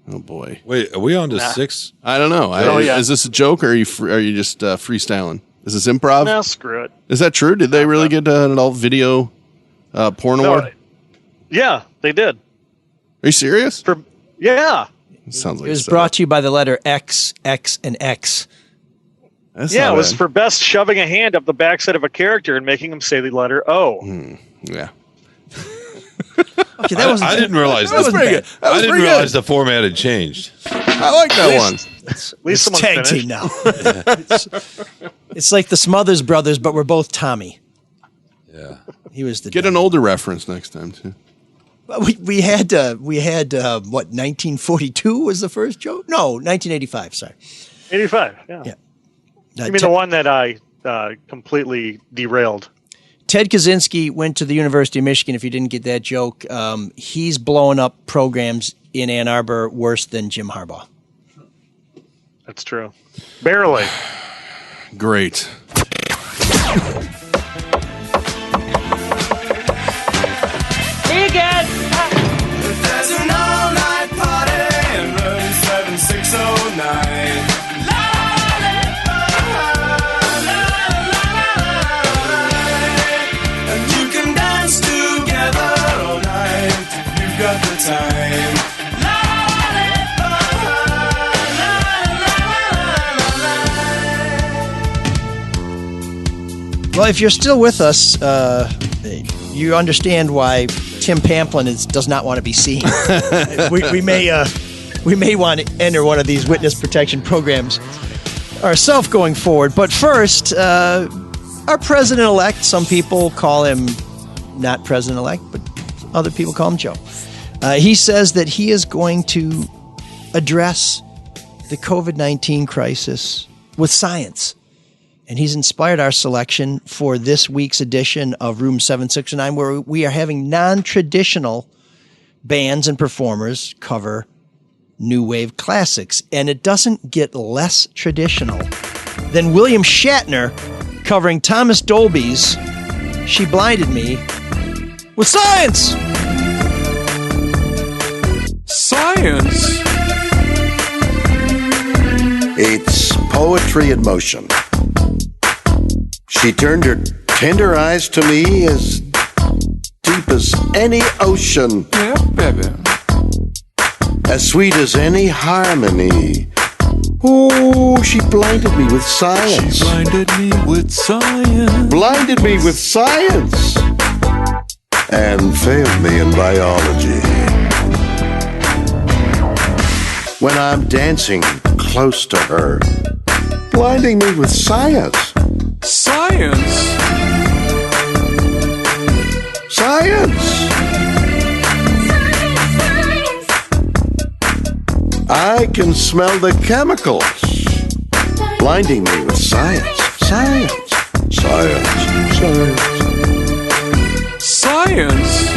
Oh boy! Wait, are we on to 6? I don't know. Is this a joke or are you just freestyling? Is this improv? No, screw it. Is that true? Did they really get an adult video porn award? Yeah, they did. Are you serious? Yeah. It sounds like It was brought to you by the letter X, X, and X. Yeah, it was for best shoving a hand up the backside of a character and making him say the letter O. Yeah. Okay, that wasn't. I didn't realize that wasn't bad. I didn't realize the format had changed. I like that one. At least It's someone tag finished. team now. It's like the Smothers Brothers, but we're both Tommy. Yeah. He was the Get an older reference next time too. We had what 1942 was the first joke? No, 1985. Sorry, 85. Yeah. You mean the one that I completely derailed? Ted Kaczynski went to the University of Michigan. If you didn't get that joke, he's blowing up programs in Ann Arbor worse than Jim Harbaugh. That's true. Barely. Great. Hey again. There's an all-night party in room 7609. And you can dance together all night. You've got the time. Well, if you're still with us, you understand why Tim Pamplin does not want to be seen. we may want to enter one of these witness protection programs ourselves going forward. But first, our president-elect, some people call him not president-elect, but other people call him Joe. He says that he is going to address the COVID-19 crisis with science. And he's inspired our selection for this week's edition of Room 769, where we are having non-traditional bands and performers cover new wave classics. And it doesn't get less traditional than William Shatner covering Thomas Dolby's She Blinded Me with Science! Science! It's poetry in motion. She turned her tender eyes to me as deep as any ocean. Yeah, baby. As sweet as any harmony. Oh, she blinded me with science. She blinded me with science. Blinded me with science. And failed me in biology. When I'm dancing close to her, blinding me with science. Science? Science! I can smell the chemicals. Blinding me with science. Science. Science. Science. Science? Science.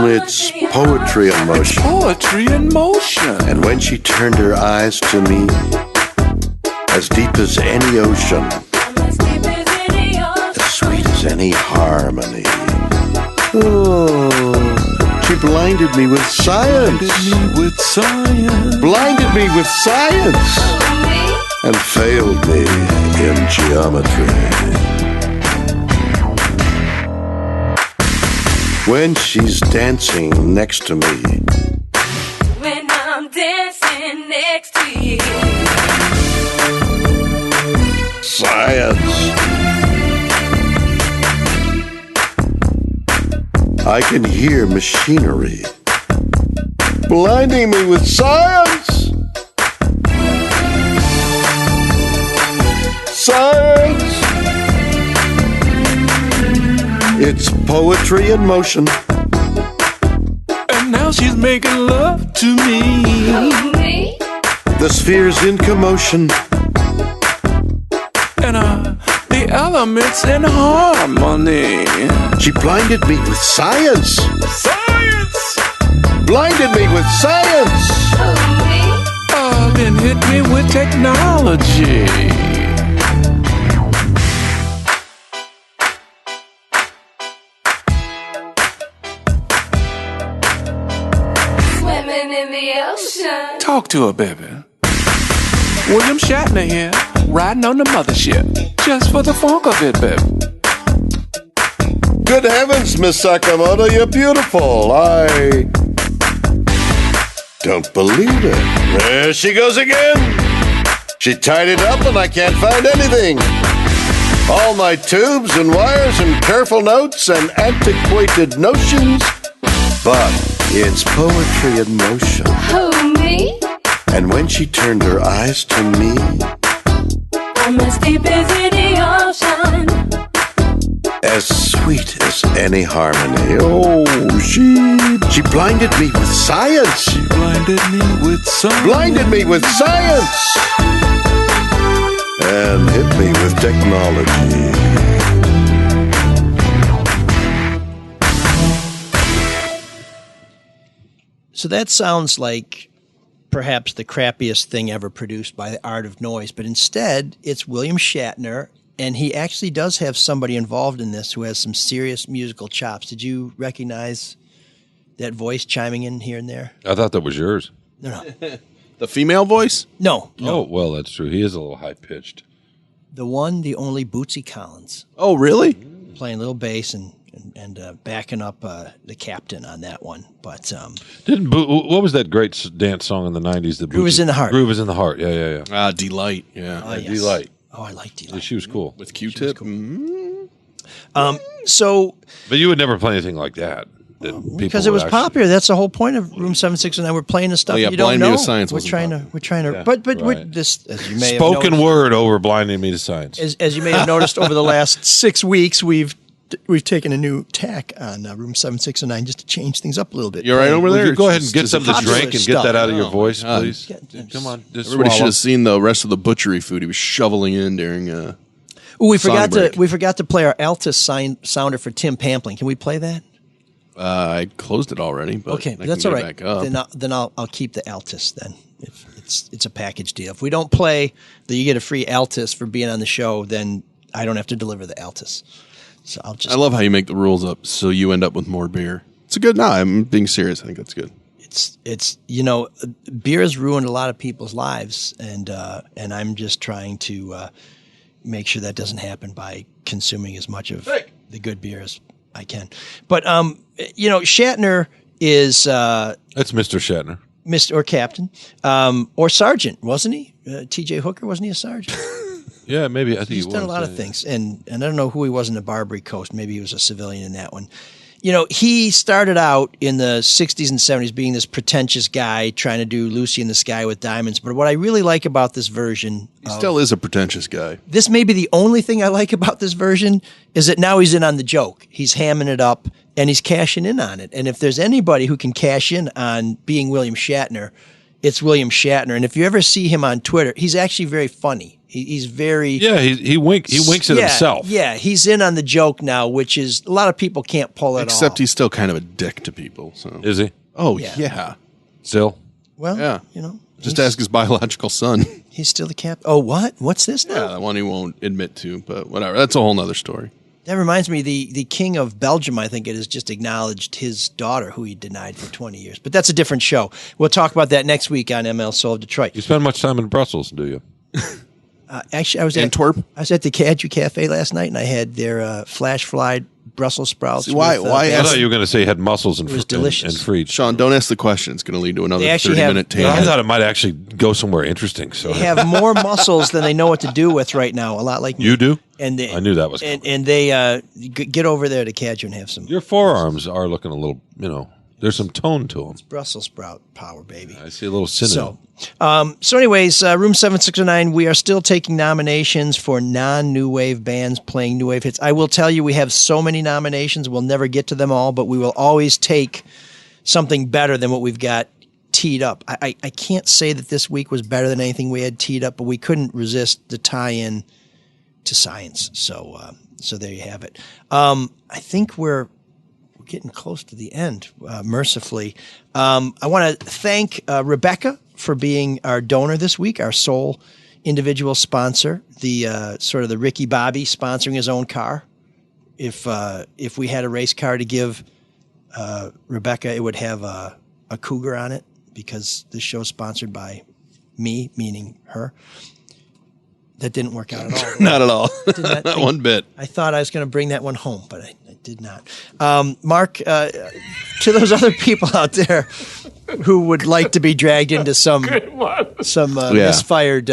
It's poetry in motion. Poetry in motion. And when she turned her eyes to me, as deep as any ocean, as sweet as any harmony. Oh, she blinded me with science. Blinded me with science. Blinded me with science. And failed me in geometry. When she's dancing next to me. When I'm dancing next to you. Science. I can hear machinery blinding me with science. Science. It's poetry in motion. And now she's making love to me. The sphere's in commotion. And the elements in harmony. She blinded me with science. Science! Blinded me with science. Then hit me with technology. Swimming in the ocean. Talk to her, baby. William Shatner here, riding on the mothership, just for the funk of it, baby. Good heavens, Miss Sakamoto, you're beautiful. I don't believe it. There she goes again. She tied it up and I can't find anything. All my tubes and wires and careful notes and antiquated notions. But it's poetry in motion. Who, me? And when she turned her eyes to me, I'm as deep as any ocean. as sweet as any harmony. Oh, she blinded me with science. She blinded me with science. Blinded me with science. And hit me with technology. So that sounds like perhaps the crappiest thing ever produced by the Art of Noise, but instead it's William Shatner, and he actually does have somebody involved in this who has some serious musical chops. Did you recognize that voice chiming in here and there? I thought that was yours. No. The female voice? No. Oh, well, that's true. He is a little high-pitched. The one, the only Bootsy Collins. Oh, really? Playing a little bass and backing up the captain on that one. But what was that great dance song in the 90s? The Groove is in the Heart. Groove is in the Heart. Yeah. Delight. Yeah. Oh, yes. Delight. Oh, I like Delight. Yeah, she was cool. With Q-Tip. So, but you would never play anything like that. Because it was popular. That's the whole point of Room 769. We're playing the stuff you don't Blind know. Me to Science We're trying to. Yeah, But right. this, as you may spoken have noticed, word over Blinding Me to Science. as you may have noticed over the last 6 weeks, we've taken a new tack on Room 769 just to change things up a little bit. You're right over there. Would you go ahead and get something to popular drink and stuff. get that out of your voice, God. please? Come on, just Everybody should swallow. have seen the rest of the butchery food he was shoveling in during. Ooh, we song break. forgot to play our Altus sounder for Tim Pampling. Can we play that? I closed it already, but Okay, I can that's get all it right. back up. Then I'll keep the Altus then. If it's a package deal. If we don't play, then you get a free Altus for being on the show. Then I don't have to deliver the Altus. So I'll just. I love how you make the rules up so you end up with more beer. It's a good. No, I'm being serious. I think that's good. It's beer has ruined a lot of people's lives, and I'm just trying to make sure that doesn't happen by consuming as much of the good beer as I can. But Shatner is That's Mr. Shatner. Mr. or Captain or Sergeant, wasn't he? T.J. Hooker, wasn't he a sergeant? Yeah, maybe. I think He's done a lot of things, and I don't know who he was in the Barbary Coast. Maybe he was a civilian in that one. He started out in the 60s and 70s being this pretentious guy trying to do Lucy in the Sky with Diamonds. But what I really like about this version... He still is a pretentious guy. This may be the only thing I like about this version is that now he's in on the joke. He's hamming it up, and he's cashing in on it. And if there's anybody who can cash in on being William Shatner, it's William Shatner. And if you ever see him on Twitter, he's actually very funny. He's very... Yeah, he winks at himself. Yeah, he's in on the joke now, which is a lot of people can't pull it off. Except he's still kind of a dick to people. So Is he? Oh, Yeah. yeah. Still? Well, Yeah. Just he's- ask his biological son. He's still the captain. Oh, what? What's this now? Yeah, the one he won't admit to, but whatever. That's a whole nother story. That reminds me, the king of Belgium, I think it is, just acknowledged his daughter, who he denied for 20 years. But that's a different show. We'll talk about that next week on ML Soul of Detroit. You spend much time in Brussels, do you? Actually, I was Antwerp? I was at the Cadju Cafe last night, and I had their flash fried Brussels sprouts. See, why I thought you were going to say he had mussels and It was delicious. and fried. Sean, don't ask the question. It's going to lead to another They actually 30-minute have- I tangent. thought it might actually go somewhere interesting. So They have more mussels than they know what to do with right now. A lot like me. You do? And they, I knew that was and they get over there to Cadju and have some Your forearms are looking a little, there's some tone to them. Brussels sprout power, baby. I see a little cinnamon. So anyways, Room 769, we are still taking nominations for non-new wave bands playing new wave hits. I will tell you, we have so many nominations, we'll never get to them all, but we will always take something better than what we've got teed up. I can't say that this week was better than anything we had teed up, but we couldn't resist the tie-in to science. So there you have it. I think we're getting close to the end, mercifully. I want to thank Rebecca for being our donor this week, our sole individual sponsor, the sort of the Ricky Bobby sponsoring his own car. If we had a race car to give Rebecca, it would have a Cougar on it, because this show is sponsored by me, meaning her. That didn't work out at all. Not at all. Not one bit. I thought I was going to bring that one home, but I did not. Mark, to those other people out there who would like to be dragged into some misfired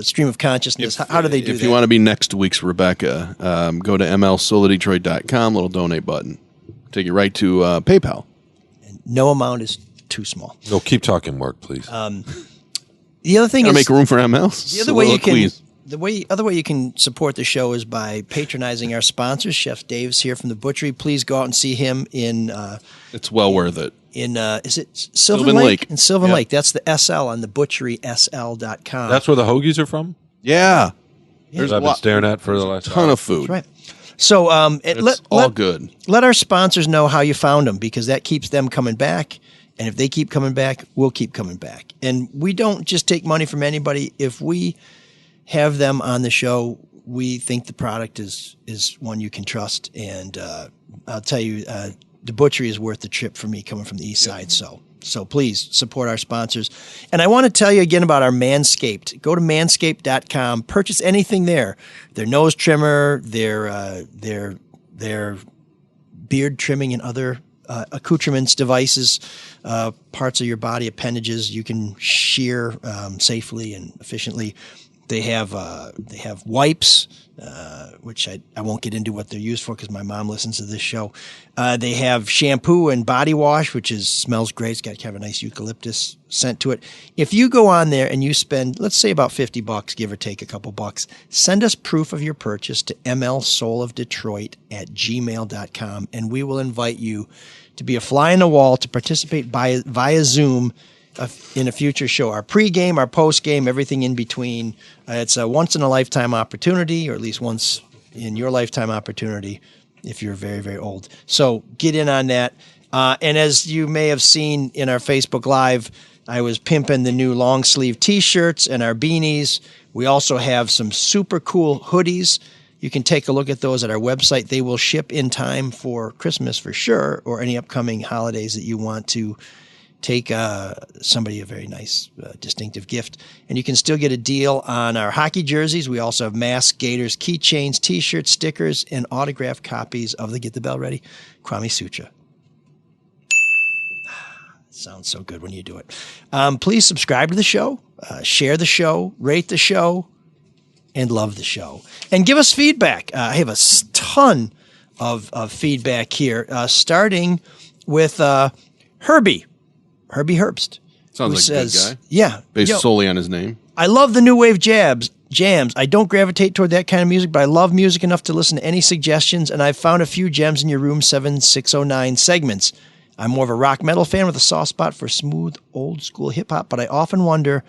stream of consciousness, how do they do that? If you want to be next week's Rebecca, go to mlsolodetroit.com, little donate button. Take you right to PayPal. And no amount is too small. No, keep talking, Mark, please. The other thing is, make room for MLs. The other way you can other way you can support the show is by patronizing our sponsors. Chef Dave's here from the butchery. Please go out and see him in. It's well worth it. In is it Sylvan Lake? In Sylvan Lake. That's the SL on the butcherysl.com. That's where the hoagies are from. Yeah, There's I've been staring at for the last ton of food. That's right. So all good. Let our sponsors know how you found them, because that keeps them coming back. And if they keep coming back, we'll keep coming back. And we don't just take money from anybody. If we have them on the show, we think the product is one you can trust. And I'll tell you, the butchery is worth the trip for me coming from the east side. So please support our sponsors. And I want to tell you again about our Manscaped. Go to manscaped.com. Purchase anything there. Their nose trimmer, their beard trimming, and other accoutrements, devices, parts of your body, appendages you can shear safely and efficiently. They have wipes, which I won't get into what they're used for because my mom listens to this show. They have shampoo and body wash, which smells great. It's got kind of a nice eucalyptus scent to it. If you go on there and you spend, let's say, about $50, give or take a couple bucks, send us proof of your purchase to mlsoulofdetroit@gmail.com, and we will invite you to be a fly on the wall to participate via Zoom in a future show. Our pregame, our postgame, everything in between. It's a once-in-a-lifetime opportunity, or at least once in your lifetime opportunity if you're very, very old. So get in on that. And as you may have seen in our Facebook Live, I was pimping the new long-sleeve T-shirts and our beanies. We also have some super cool hoodies. You can take a look at those at our website. They will ship in time for Christmas for sure, or any upcoming holidays that you want to take somebody a very nice, distinctive gift. And you can still get a deal on our hockey jerseys. We also have masks, gaiters, keychains, T-shirts, stickers, and autographed copies of the, get the bell ready, Kwame Sutra. Sounds so good when you do it. Please subscribe to the show, share the show, rate the show, and love the show. And give us feedback. I have a ton of feedback here, starting with Herbie Herbst. Sounds like says, a good guy. Yeah. Based solely on his name. I love the new wave jams. I don't gravitate toward that kind of music, but I love music enough to listen to any suggestions, and I've found a few gems in your Room 7609 segments. I'm more of a rock metal fan with a soft spot for smooth, old-school hip-hop, but I often wonder,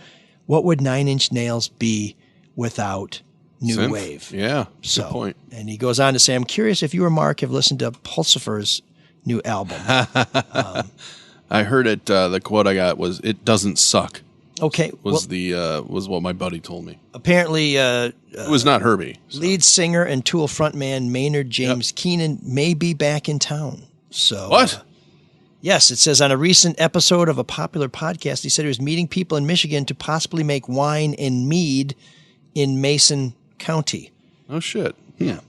what would Nine Inch Nails be without new Synth? wave? Yeah, good point. And he goes on to say, I'm curious if you or Mark have listened to Pulsifer's new album. I heard it. The quote I got was, "It doesn't suck." Okay, was what my buddy told me. Apparently, it was not Herbie. Lead singer and Tool frontman Maynard James Keenan may be back in town. So what? Yes, it says on a recent episode of a popular podcast, he said he was meeting people in Michigan to possibly make wine and mead in Mason County. Oh shit! Yeah,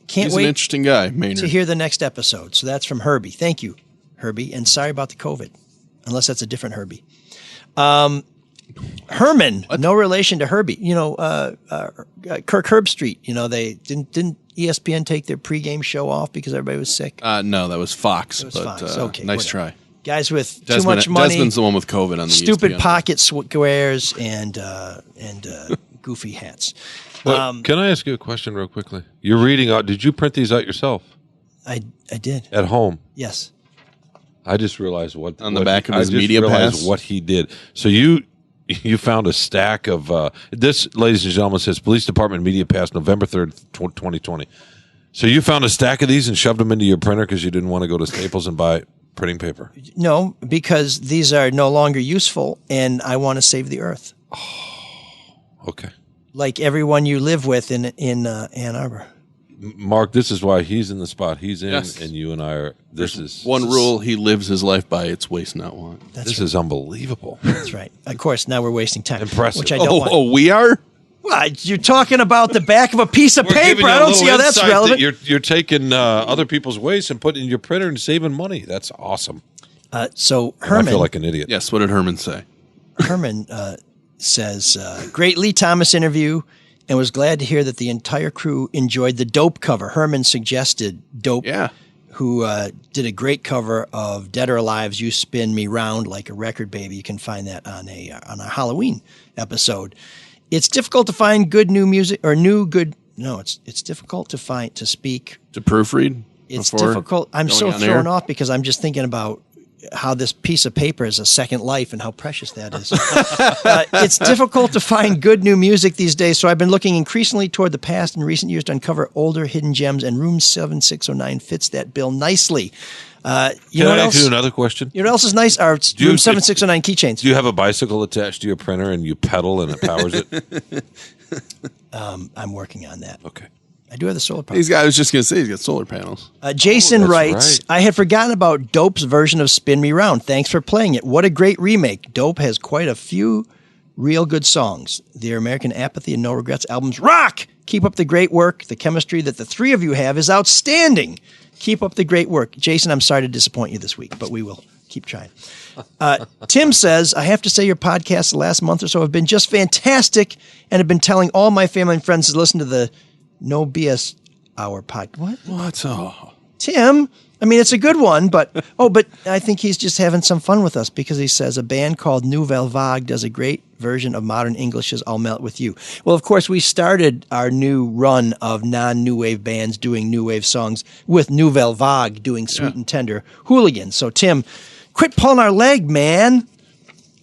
can't He's wait. An interesting guy, Maynard. To hear the next episode. So that's from Herbie. Thank you, Herbie, and sorry about the COVID, unless that's a different Herbie. Herman, no relation to Herbie. You know, Kirk Herbstreit. You know, they didn't ESPN take their pregame show off because everybody was sick? No, that was Fox. It was but, Fox. Okay, nice whatever. try. Guys with too much money. Desmond's the one with COVID on the stupid ESPN. pocket squares and goofy hats. Can I ask you a question real quickly? You're reading out. Did you print these out yourself? I did. At home? Yes. I just realized what on the back of his media pass. What he did. So you you found a stack of this, ladies and gentlemen, says Police Department Media Pass, November 3rd, 2020. So you found a stack of these and shoved them into your printer because you didn't want to go to Staples and buy printing paper? No, because these are no longer useful, and I want to save the earth. Okay. Like everyone you live with in Ann Arbor. Mark, this is why he's in the spot he's in, Yes. and you and I are. This is one rule he lives his life by: it's waste not want. This is unbelievable. That's right. Of course, now we're wasting time. Impressive. Which I don't want. Oh, we are? Well, you're talking about the back of a piece of paper. I don't see how that's relevant. You're taking other people's waste and putting it in your printer and saving money. That's awesome. So I Herman. feel like an idiot. Yes. What did Herman say? Herman says, great Lee Thomas interview, and was glad to hear that the entire crew enjoyed the Dope cover. Herman suggested Dope, who did a great cover of Dead or Alive's "You Spin Me Round Like a Record Baby." You can find that on a Halloween episode. It's difficult to find good new music or new good. No, it's difficult to speak. To proofread? It's before difficult. I'm going so on thrown air? off because I'm just thinking about how this piece of paper is a second life and how precious that is. It's difficult to find good new music these days, so I've been looking increasingly toward the past in recent years to uncover older hidden gems, and Room 7609 fits that bill nicely. You know Can what I else? ask you another question? You know what else is nice? Our Room 7609 keychains. Do you have a bicycle attached to your printer and you pedal and it powers it? I'm working on that. Okay. I do have the solar power. I was just going to say he's got solar panels. Jason that's writes, right. I had forgotten about Dope's version of Spin Me Round. Thanks for playing it. What a great remake. Dope has quite a few real good songs. Their American Apathy and No Regrets albums rock! Keep up the great work. The chemistry that the three of you have is outstanding. Keep up the great work. Jason, I'm sorry to disappoint you this week, but we will keep trying. Tim says, I have to say your podcasts the last month or so have been just fantastic and have been telling all my family and friends to listen to the No BS Hour pod. What? Oh. Tim, I mean, it's a good one, but I think he's just having some fun with us because he says a band called Nouvelle Vague does a great version of modern English's I'll Melt With You. Well, of course, we started our new run of non-new wave bands doing new wave songs with Nouvelle Vague doing Sweet and Tender Hooligans. So, Tim, quit pulling our leg, man.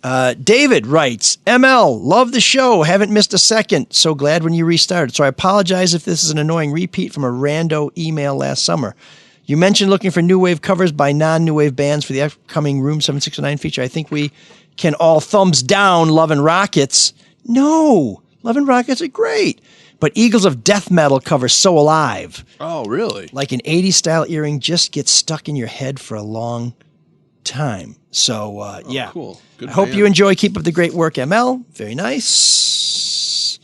David writes, ML, love the show. Haven't missed a second. So glad when you restarted. So I apologize if this is an annoying repeat from a rando email last summer. You mentioned looking for new wave covers by non-new wave bands for the upcoming Room 7609 feature. I think we can all thumbs down Love and Rockets. No, Love and Rockets are great. But Eagles of Death Metal covers So Alive. Oh, really? Like an 80s style earring just gets stuck in your head for a long time. So, yeah. Cool. Good I hope band. you enjoy. Keep up the great work, ML. Very nice.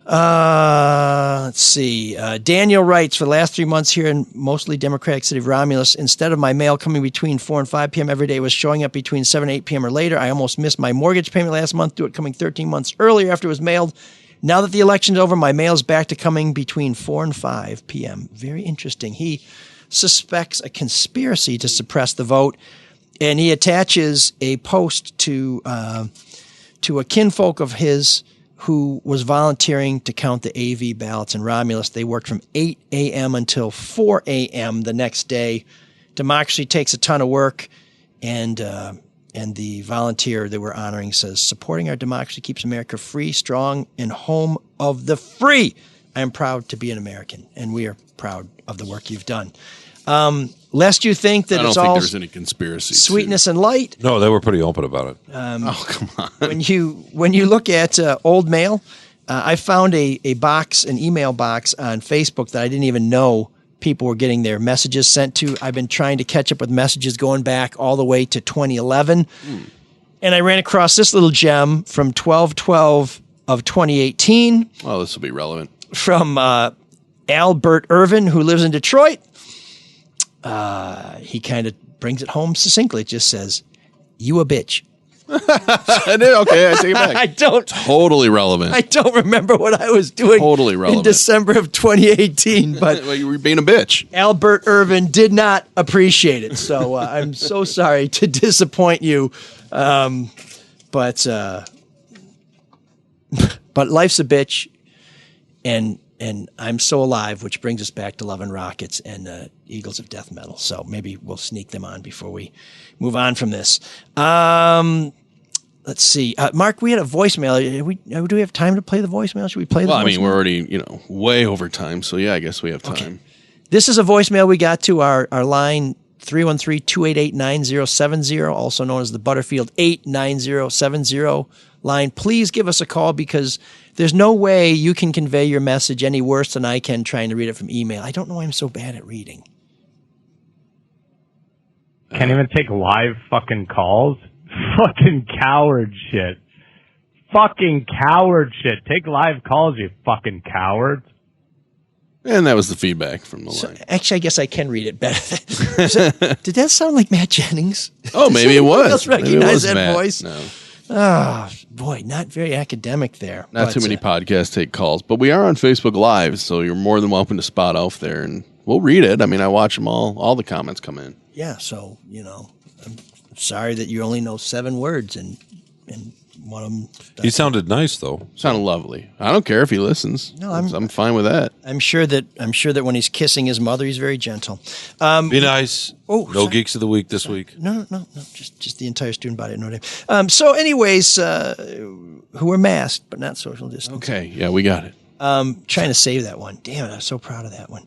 Let's see. Daniel writes, for the last 3 months here in mostly Democratic city of Romulus, instead of my mail coming between 4 and 5 p.m. every day, it was showing up between 7 and 8 p.m. or later. I almost missed my mortgage payment last month due to it coming 13 months earlier after it was mailed. Now that the election's over, my mail's back to coming between 4 and 5 p.m. Very interesting. He suspects a conspiracy to suppress the vote, and he attaches a post to a kinfolk of his who was volunteering to count the AV ballots in Romulus. They worked from 8 a.m. until 4 a.m. the next day. Democracy takes a ton of work, and the volunteer that we're honoring says, supporting our democracy keeps America free, strong, and home of the free. I am proud to be an American, and we are proud of the work you've done. Lest you think that I don't it's think all there's any conspiracy. sweetness and light. No, they were pretty open about it. Oh, come on. When you look at old mail, I found an email box on Facebook that I didn't even know people were getting their messages sent to. I've been trying to catch up with messages going back all the way to 2011. And I ran across this little gem from 12/12 of 2018. Well, this will be relevant. From Albert Irvin, who lives in Detroit. He kind of brings it home succinctly. It just says, you a bitch. Okay, I take it back. I don't. Totally relevant. I don't remember what I was doing Totally relevant. in December of 2018, but well, you were being a bitch. Albert Irvin did not appreciate it. So I'm so sorry to disappoint you. But life's a bitch, and I'm so alive, which brings us back to Love and Rockets and Eagles of Death Metal. So maybe we'll sneak them on before we move on from this. Let's see. Mark, we had a voicemail. Do we have time to play the voicemail? Should we play the voicemail? We're already, way over time. So, yeah, I guess we have time. Okay. This is a voicemail we got to our line 313-288-9070, also known as the Butterfield 89070 line. Please give us a call because there's no way you can convey your message any worse than I can trying to read it from email. I don't know why I'm so bad at reading. Can't even take live fucking calls? Fucking coward shit. Fucking coward shit. Take live calls, you fucking cowards. And that was the feedback from the line. Actually, I guess I can read it better. Did that sound like Matt Jennings? Oh, maybe it was. Else recognize that Matt. voice? No. Oh, boy, not very academic there. Not too many podcasts take calls, but we are on Facebook Live, so you're more than welcome to spot off there, and we'll read it. I mean, I watch them all. All the comments come in. Yeah, so, I'm sorry that you only know 7 words, and one of them... He sounded nice, though. Sounded lovely. I don't care if he listens. No, I'm fine with that. I'm sure that when he's kissing his mother, he's very gentle. Be nice. No sorry. Geeks of the Week this week. No. Just the entire student body at Notre Dame. So, anyways, who are masked but not social distancing. Okay, yeah, we got it. Trying to save that one. Damn it, I'm so proud of that one.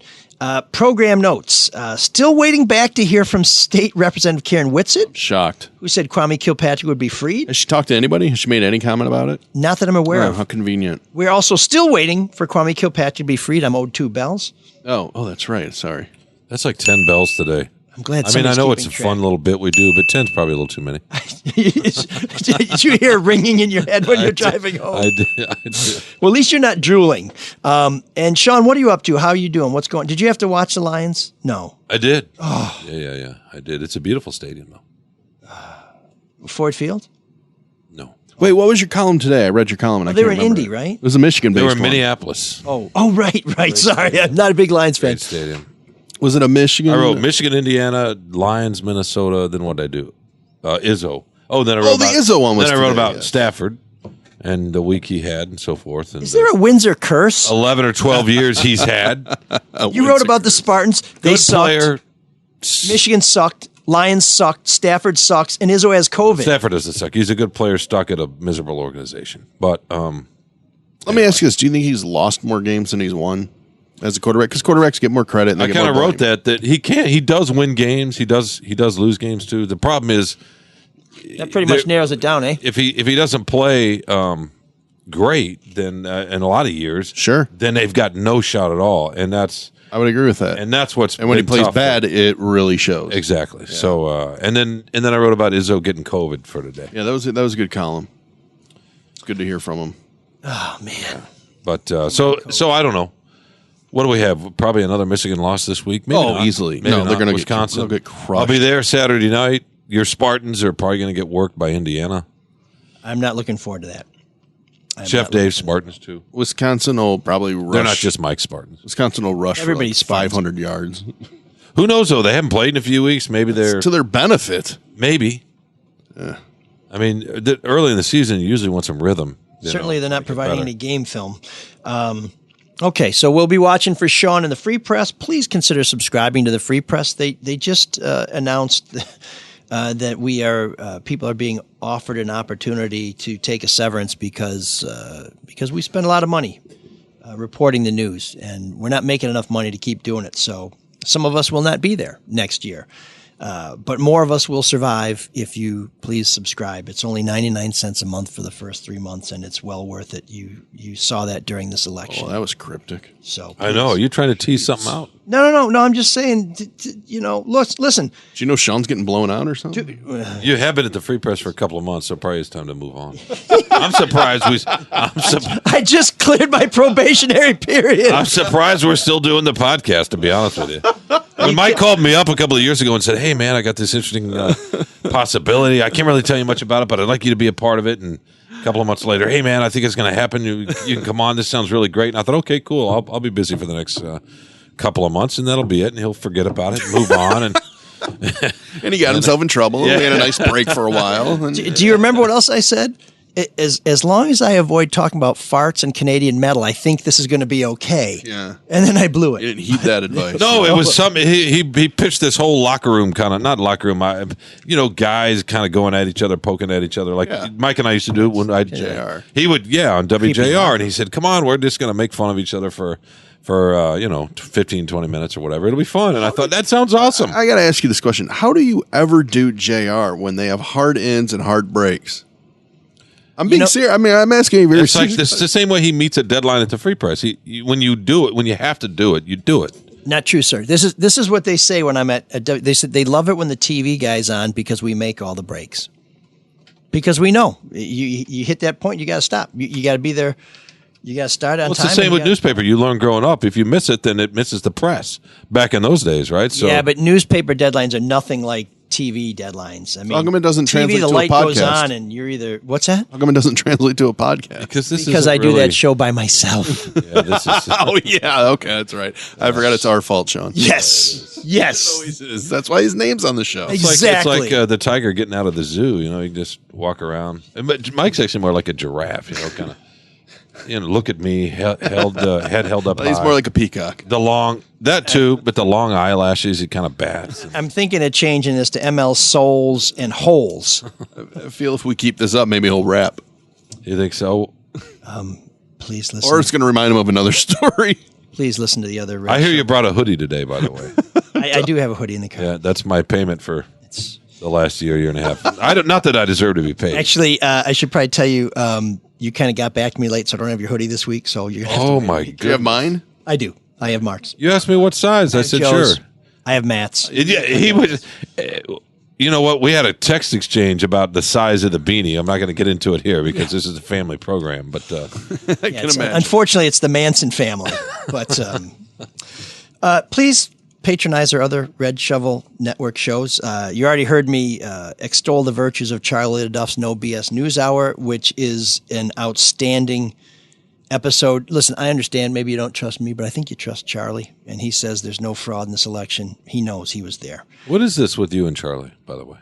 Program notes. Still waiting back to hear from State Representative Karen Whitsitt. Shocked. Who said Kwame Kilpatrick would be freed. Has she talked to anybody? Has she made any comment about it? Not that I'm aware of. How convenient. We're also still waiting for Kwame Kilpatrick to be freed. I'm owed 2 bells. Oh, that's right. Sorry. That's like 10 bells today. I'm glad. I know it's a fun little bit we do, but 10's probably a little too many. Did you hear ringing in your head when you're driving home? I did. Well, at least you're not drooling. And Sean, what are you up to? How are you doing? What's going on? Did you have to watch the Lions? No. I did. Oh. Yeah. I did. It's a beautiful stadium, though. Ford Field? No. Wait, what was your column today? I read your column. And They I can't were in remember. Indy, right? It was a Michigan-based They were in one. Minneapolis. Oh, right. Sorry, I'm not a big Lions fan. Great stadium. Was it a Michigan? I wrote Michigan, Indiana, Lions, Minnesota. Then what did I do? Izzo. Oh, then I wrote about the Izzo one was Then I wrote today, about yes. Stafford and the week he had and so forth. And Is there a Windsor curse? 11 or 12 years he's had. You wrote about the Spartans. They Good sucked. player. Michigan sucked. Lions sucked. Stafford sucks. And Izzo has COVID. Stafford doesn't suck. He's a good player stuck at a miserable organization. But let me ask you this: do you think he's lost more games than he's won as a quarterback? Because quarterbacks get more credit. And I kind of wrote that he can't. He does win games. He does lose games too. The problem is That pretty much narrows it down, eh? if he doesn't play great, then in a lot of years, sure, then they've got no shot at all, and that's. I would agree with that. And that's what's and when he been plays tough. bad, it really shows. Exactly. Yeah. So and then I wrote about Izzo getting COVID for today. Yeah, that was a good column. It's good to hear from him. Oh man. But so I don't know. What do we have? Probably another Michigan loss this week. Maybe not. Easily. Maybe No, not. they're going to Wisconsin. get crushed. I'll be there Saturday night. Your Spartans are probably going to get worked by Indiana. I'm not looking forward to that. Chef Dave Spartans too. Wisconsin will probably rush. They're not just Mike Spartans. Wisconsin will rush Everybody's for like 500 yards. Who knows though? They haven't played in a few weeks. Maybe they're to their benefit. Maybe. Yeah. I mean, early in the season, you usually want some rhythm. Certainly, they're not providing any game film. Okay, so we'll be watching for Sean in the Free Press. Please consider subscribing to the Free Press. They just announced that people are being offered an opportunity to take a severance because we spend a lot of money reporting the news, and we're not making enough money to keep doing it. So some of us will not be there next year. But more of us will survive if you please subscribe. It's only 99 cents a month for the first 3 months, and it's well worth it. You saw that during this election. Oh, that was cryptic. So I know. You're trying to tease something out. No. I'm just saying, listen. Do you know Sean's getting blown out or something? You have been at the Free Press for a couple of months, so probably it's time to move on. I'm surprised I just cleared my probationary period. I'm surprised we're still doing the podcast, to be honest with you. When Mike called me up a couple of years ago and said, "Hey, man, I got this interesting possibility. I can't really tell you much about it, but I'd like you to be a part of it." And a couple of months later, "Hey, man, I think it's going to happen. You can come on. This sounds really great." And I thought, "Okay, cool. I'll be busy for the next couple of months, and that'll be it." And he'll forget about it, move on, and he got himself in trouble. Yeah. We had a nice break for a while. Do you remember what else I said? as long as I avoid talking about farts and Canadian metal, I think this is going to be okay. Yeah. And then I blew it. You didn't heed that advice. No, it was something. He pitched this whole locker room kind of, not locker room, guys kind of going at each other, poking at each other. Like Mike and I used to do it when I JR. He would, on WJR, and he said, "Come on, we're just going to make fun of each other for 15, 20 minutes or whatever. It'll be fun." And I thought, that sounds awesome. I got to ask you this question: how do you ever do JR when they have hard ends and hard breaks? I'm being serious. I mean, I'm asking you very seriously. It's the same way he meets a deadline at the Free Press. When you do it, when you have to do it, you do it. Not true, sir. This is what they say when I'm at. They said they love it when the TV guy's on because we make all the breaks. Because we know you hit that point, you got to stop. You got to be there. You got to start on time. It's the same with newspaper. You learn growing up. If you miss it, then it misses the press. Back in those days, right? So yeah, but newspaper deadlines are nothing like TV deadlines. I mean, how come it doesn't translate TV, the to light a podcast? goes on, and you're either what's that? How come it doesn't translate to a podcast? Because I do that show by myself. Oh yeah, okay, that's right. I forgot it's our fault, Sean. Yes. That's why his name's on the show. It's like the tiger getting out of the zoo. You can just walk around. But Mike's actually more like a giraffe. Kind of. Look at me, head held up high. He's more like a peacock. That too, but the long eyelashes, he kind of bats. I'm thinking of changing this to ML Souls and Holes. I feel if we keep this up, maybe he'll rap. You think so? Please listen. Or it's going to remind him of another story. Please listen to the other. I hear you brought a hoodie today, by the way. I do have a hoodie in the car. Yeah, that's my payment for the last year and a half. Not that I deserve to be paid. Actually, I should probably tell you. You kind of got back to me late, so I don't have your hoodie this week. So you're. My God! Do you have mine? I do. I have Mark's. You asked me what size. I said Joe's. sure. I have Matt's. He was. You know what? We had a text exchange about the size of the beanie. I'm not going to get into it here because this is a family program. But I can imagine. Unfortunately, it's the Manson family. But please patronize our other Red Shovel Network shows. You already heard me extol the virtues of Charlie Duff's No BS News Hour, which is an outstanding episode. Listen, I understand maybe you don't trust me, but I think you trust Charlie. And he says there's no fraud in this election. He knows he was there. What is this with you and Charlie, by the way?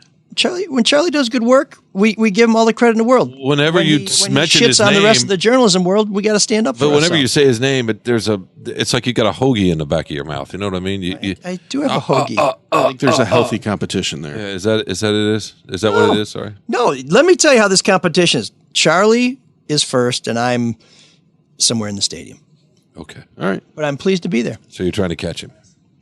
When Charlie does good work, we give him all the credit in the world. Whenever when you he mention shits his on name, the rest of the journalism world, we got to stand up for but whenever ourselves. you say his name, it's like you got a hoagie in the back of your mouth. You know what I mean? I do have a hoagie. I think there's a healthy competition there. Yeah, is that what it is? Sorry. No, let me tell you how this competition is. Charlie is first, and I'm somewhere in the stadium. Okay. All right. But I'm pleased to be there. So you're trying to catch him.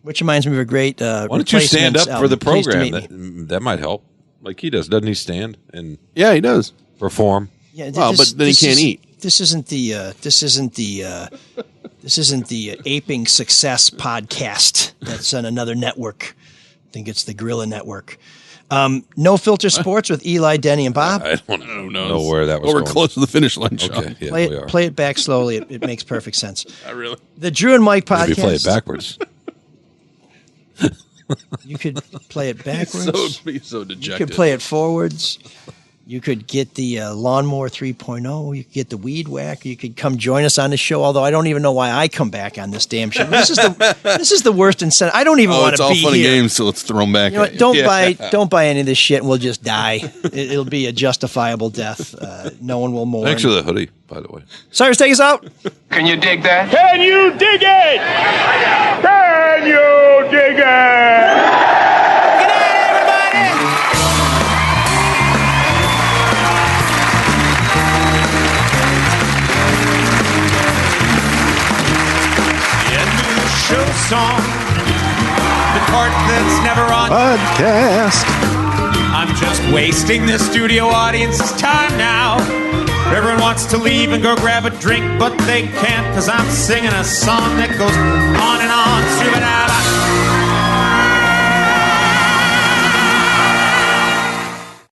Which reminds me of a great Why don't you stand up for the Pleased to program? meet me. That might help. Like he does. Doesn't he stand and Yeah, he does. perform? Yeah, Well, but then he can't eat. This isn't the Aping Success podcast that's on another network. I think it's the Gorilla Network. No Filter Sports with Eli, Denny, and Bob. I don't know where that was Well, we're going. close to the finish line, Sean. Okay, yeah, Play it back slowly. It makes perfect sense. Not really. The Drew and Mike podcast. Maybe play it backwards. You could play it backwards. He's so dejected. You could play it forwards. You could get the Lawnmower 3.0. You could get the Weed Whacker. You could come join us on the show, although I don't even know why I come back on this damn show. This is the worst incentive. I don't even want to be here. It's all fun and games, so let's throw them back. You know what? Don't buy any of this shit, and we'll just die. It'll be a justifiable death. No one will mourn. Thanks for the hoodie, by the way. Cyrus, take us out. Can you dig that? Can you dig it? Can you dig it? Show song, the part that's never on podcast. I'm just wasting the studio audience's time now. Everyone wants to leave and go grab a drink, but they can't, 'cause I'm singing a song that goes on and on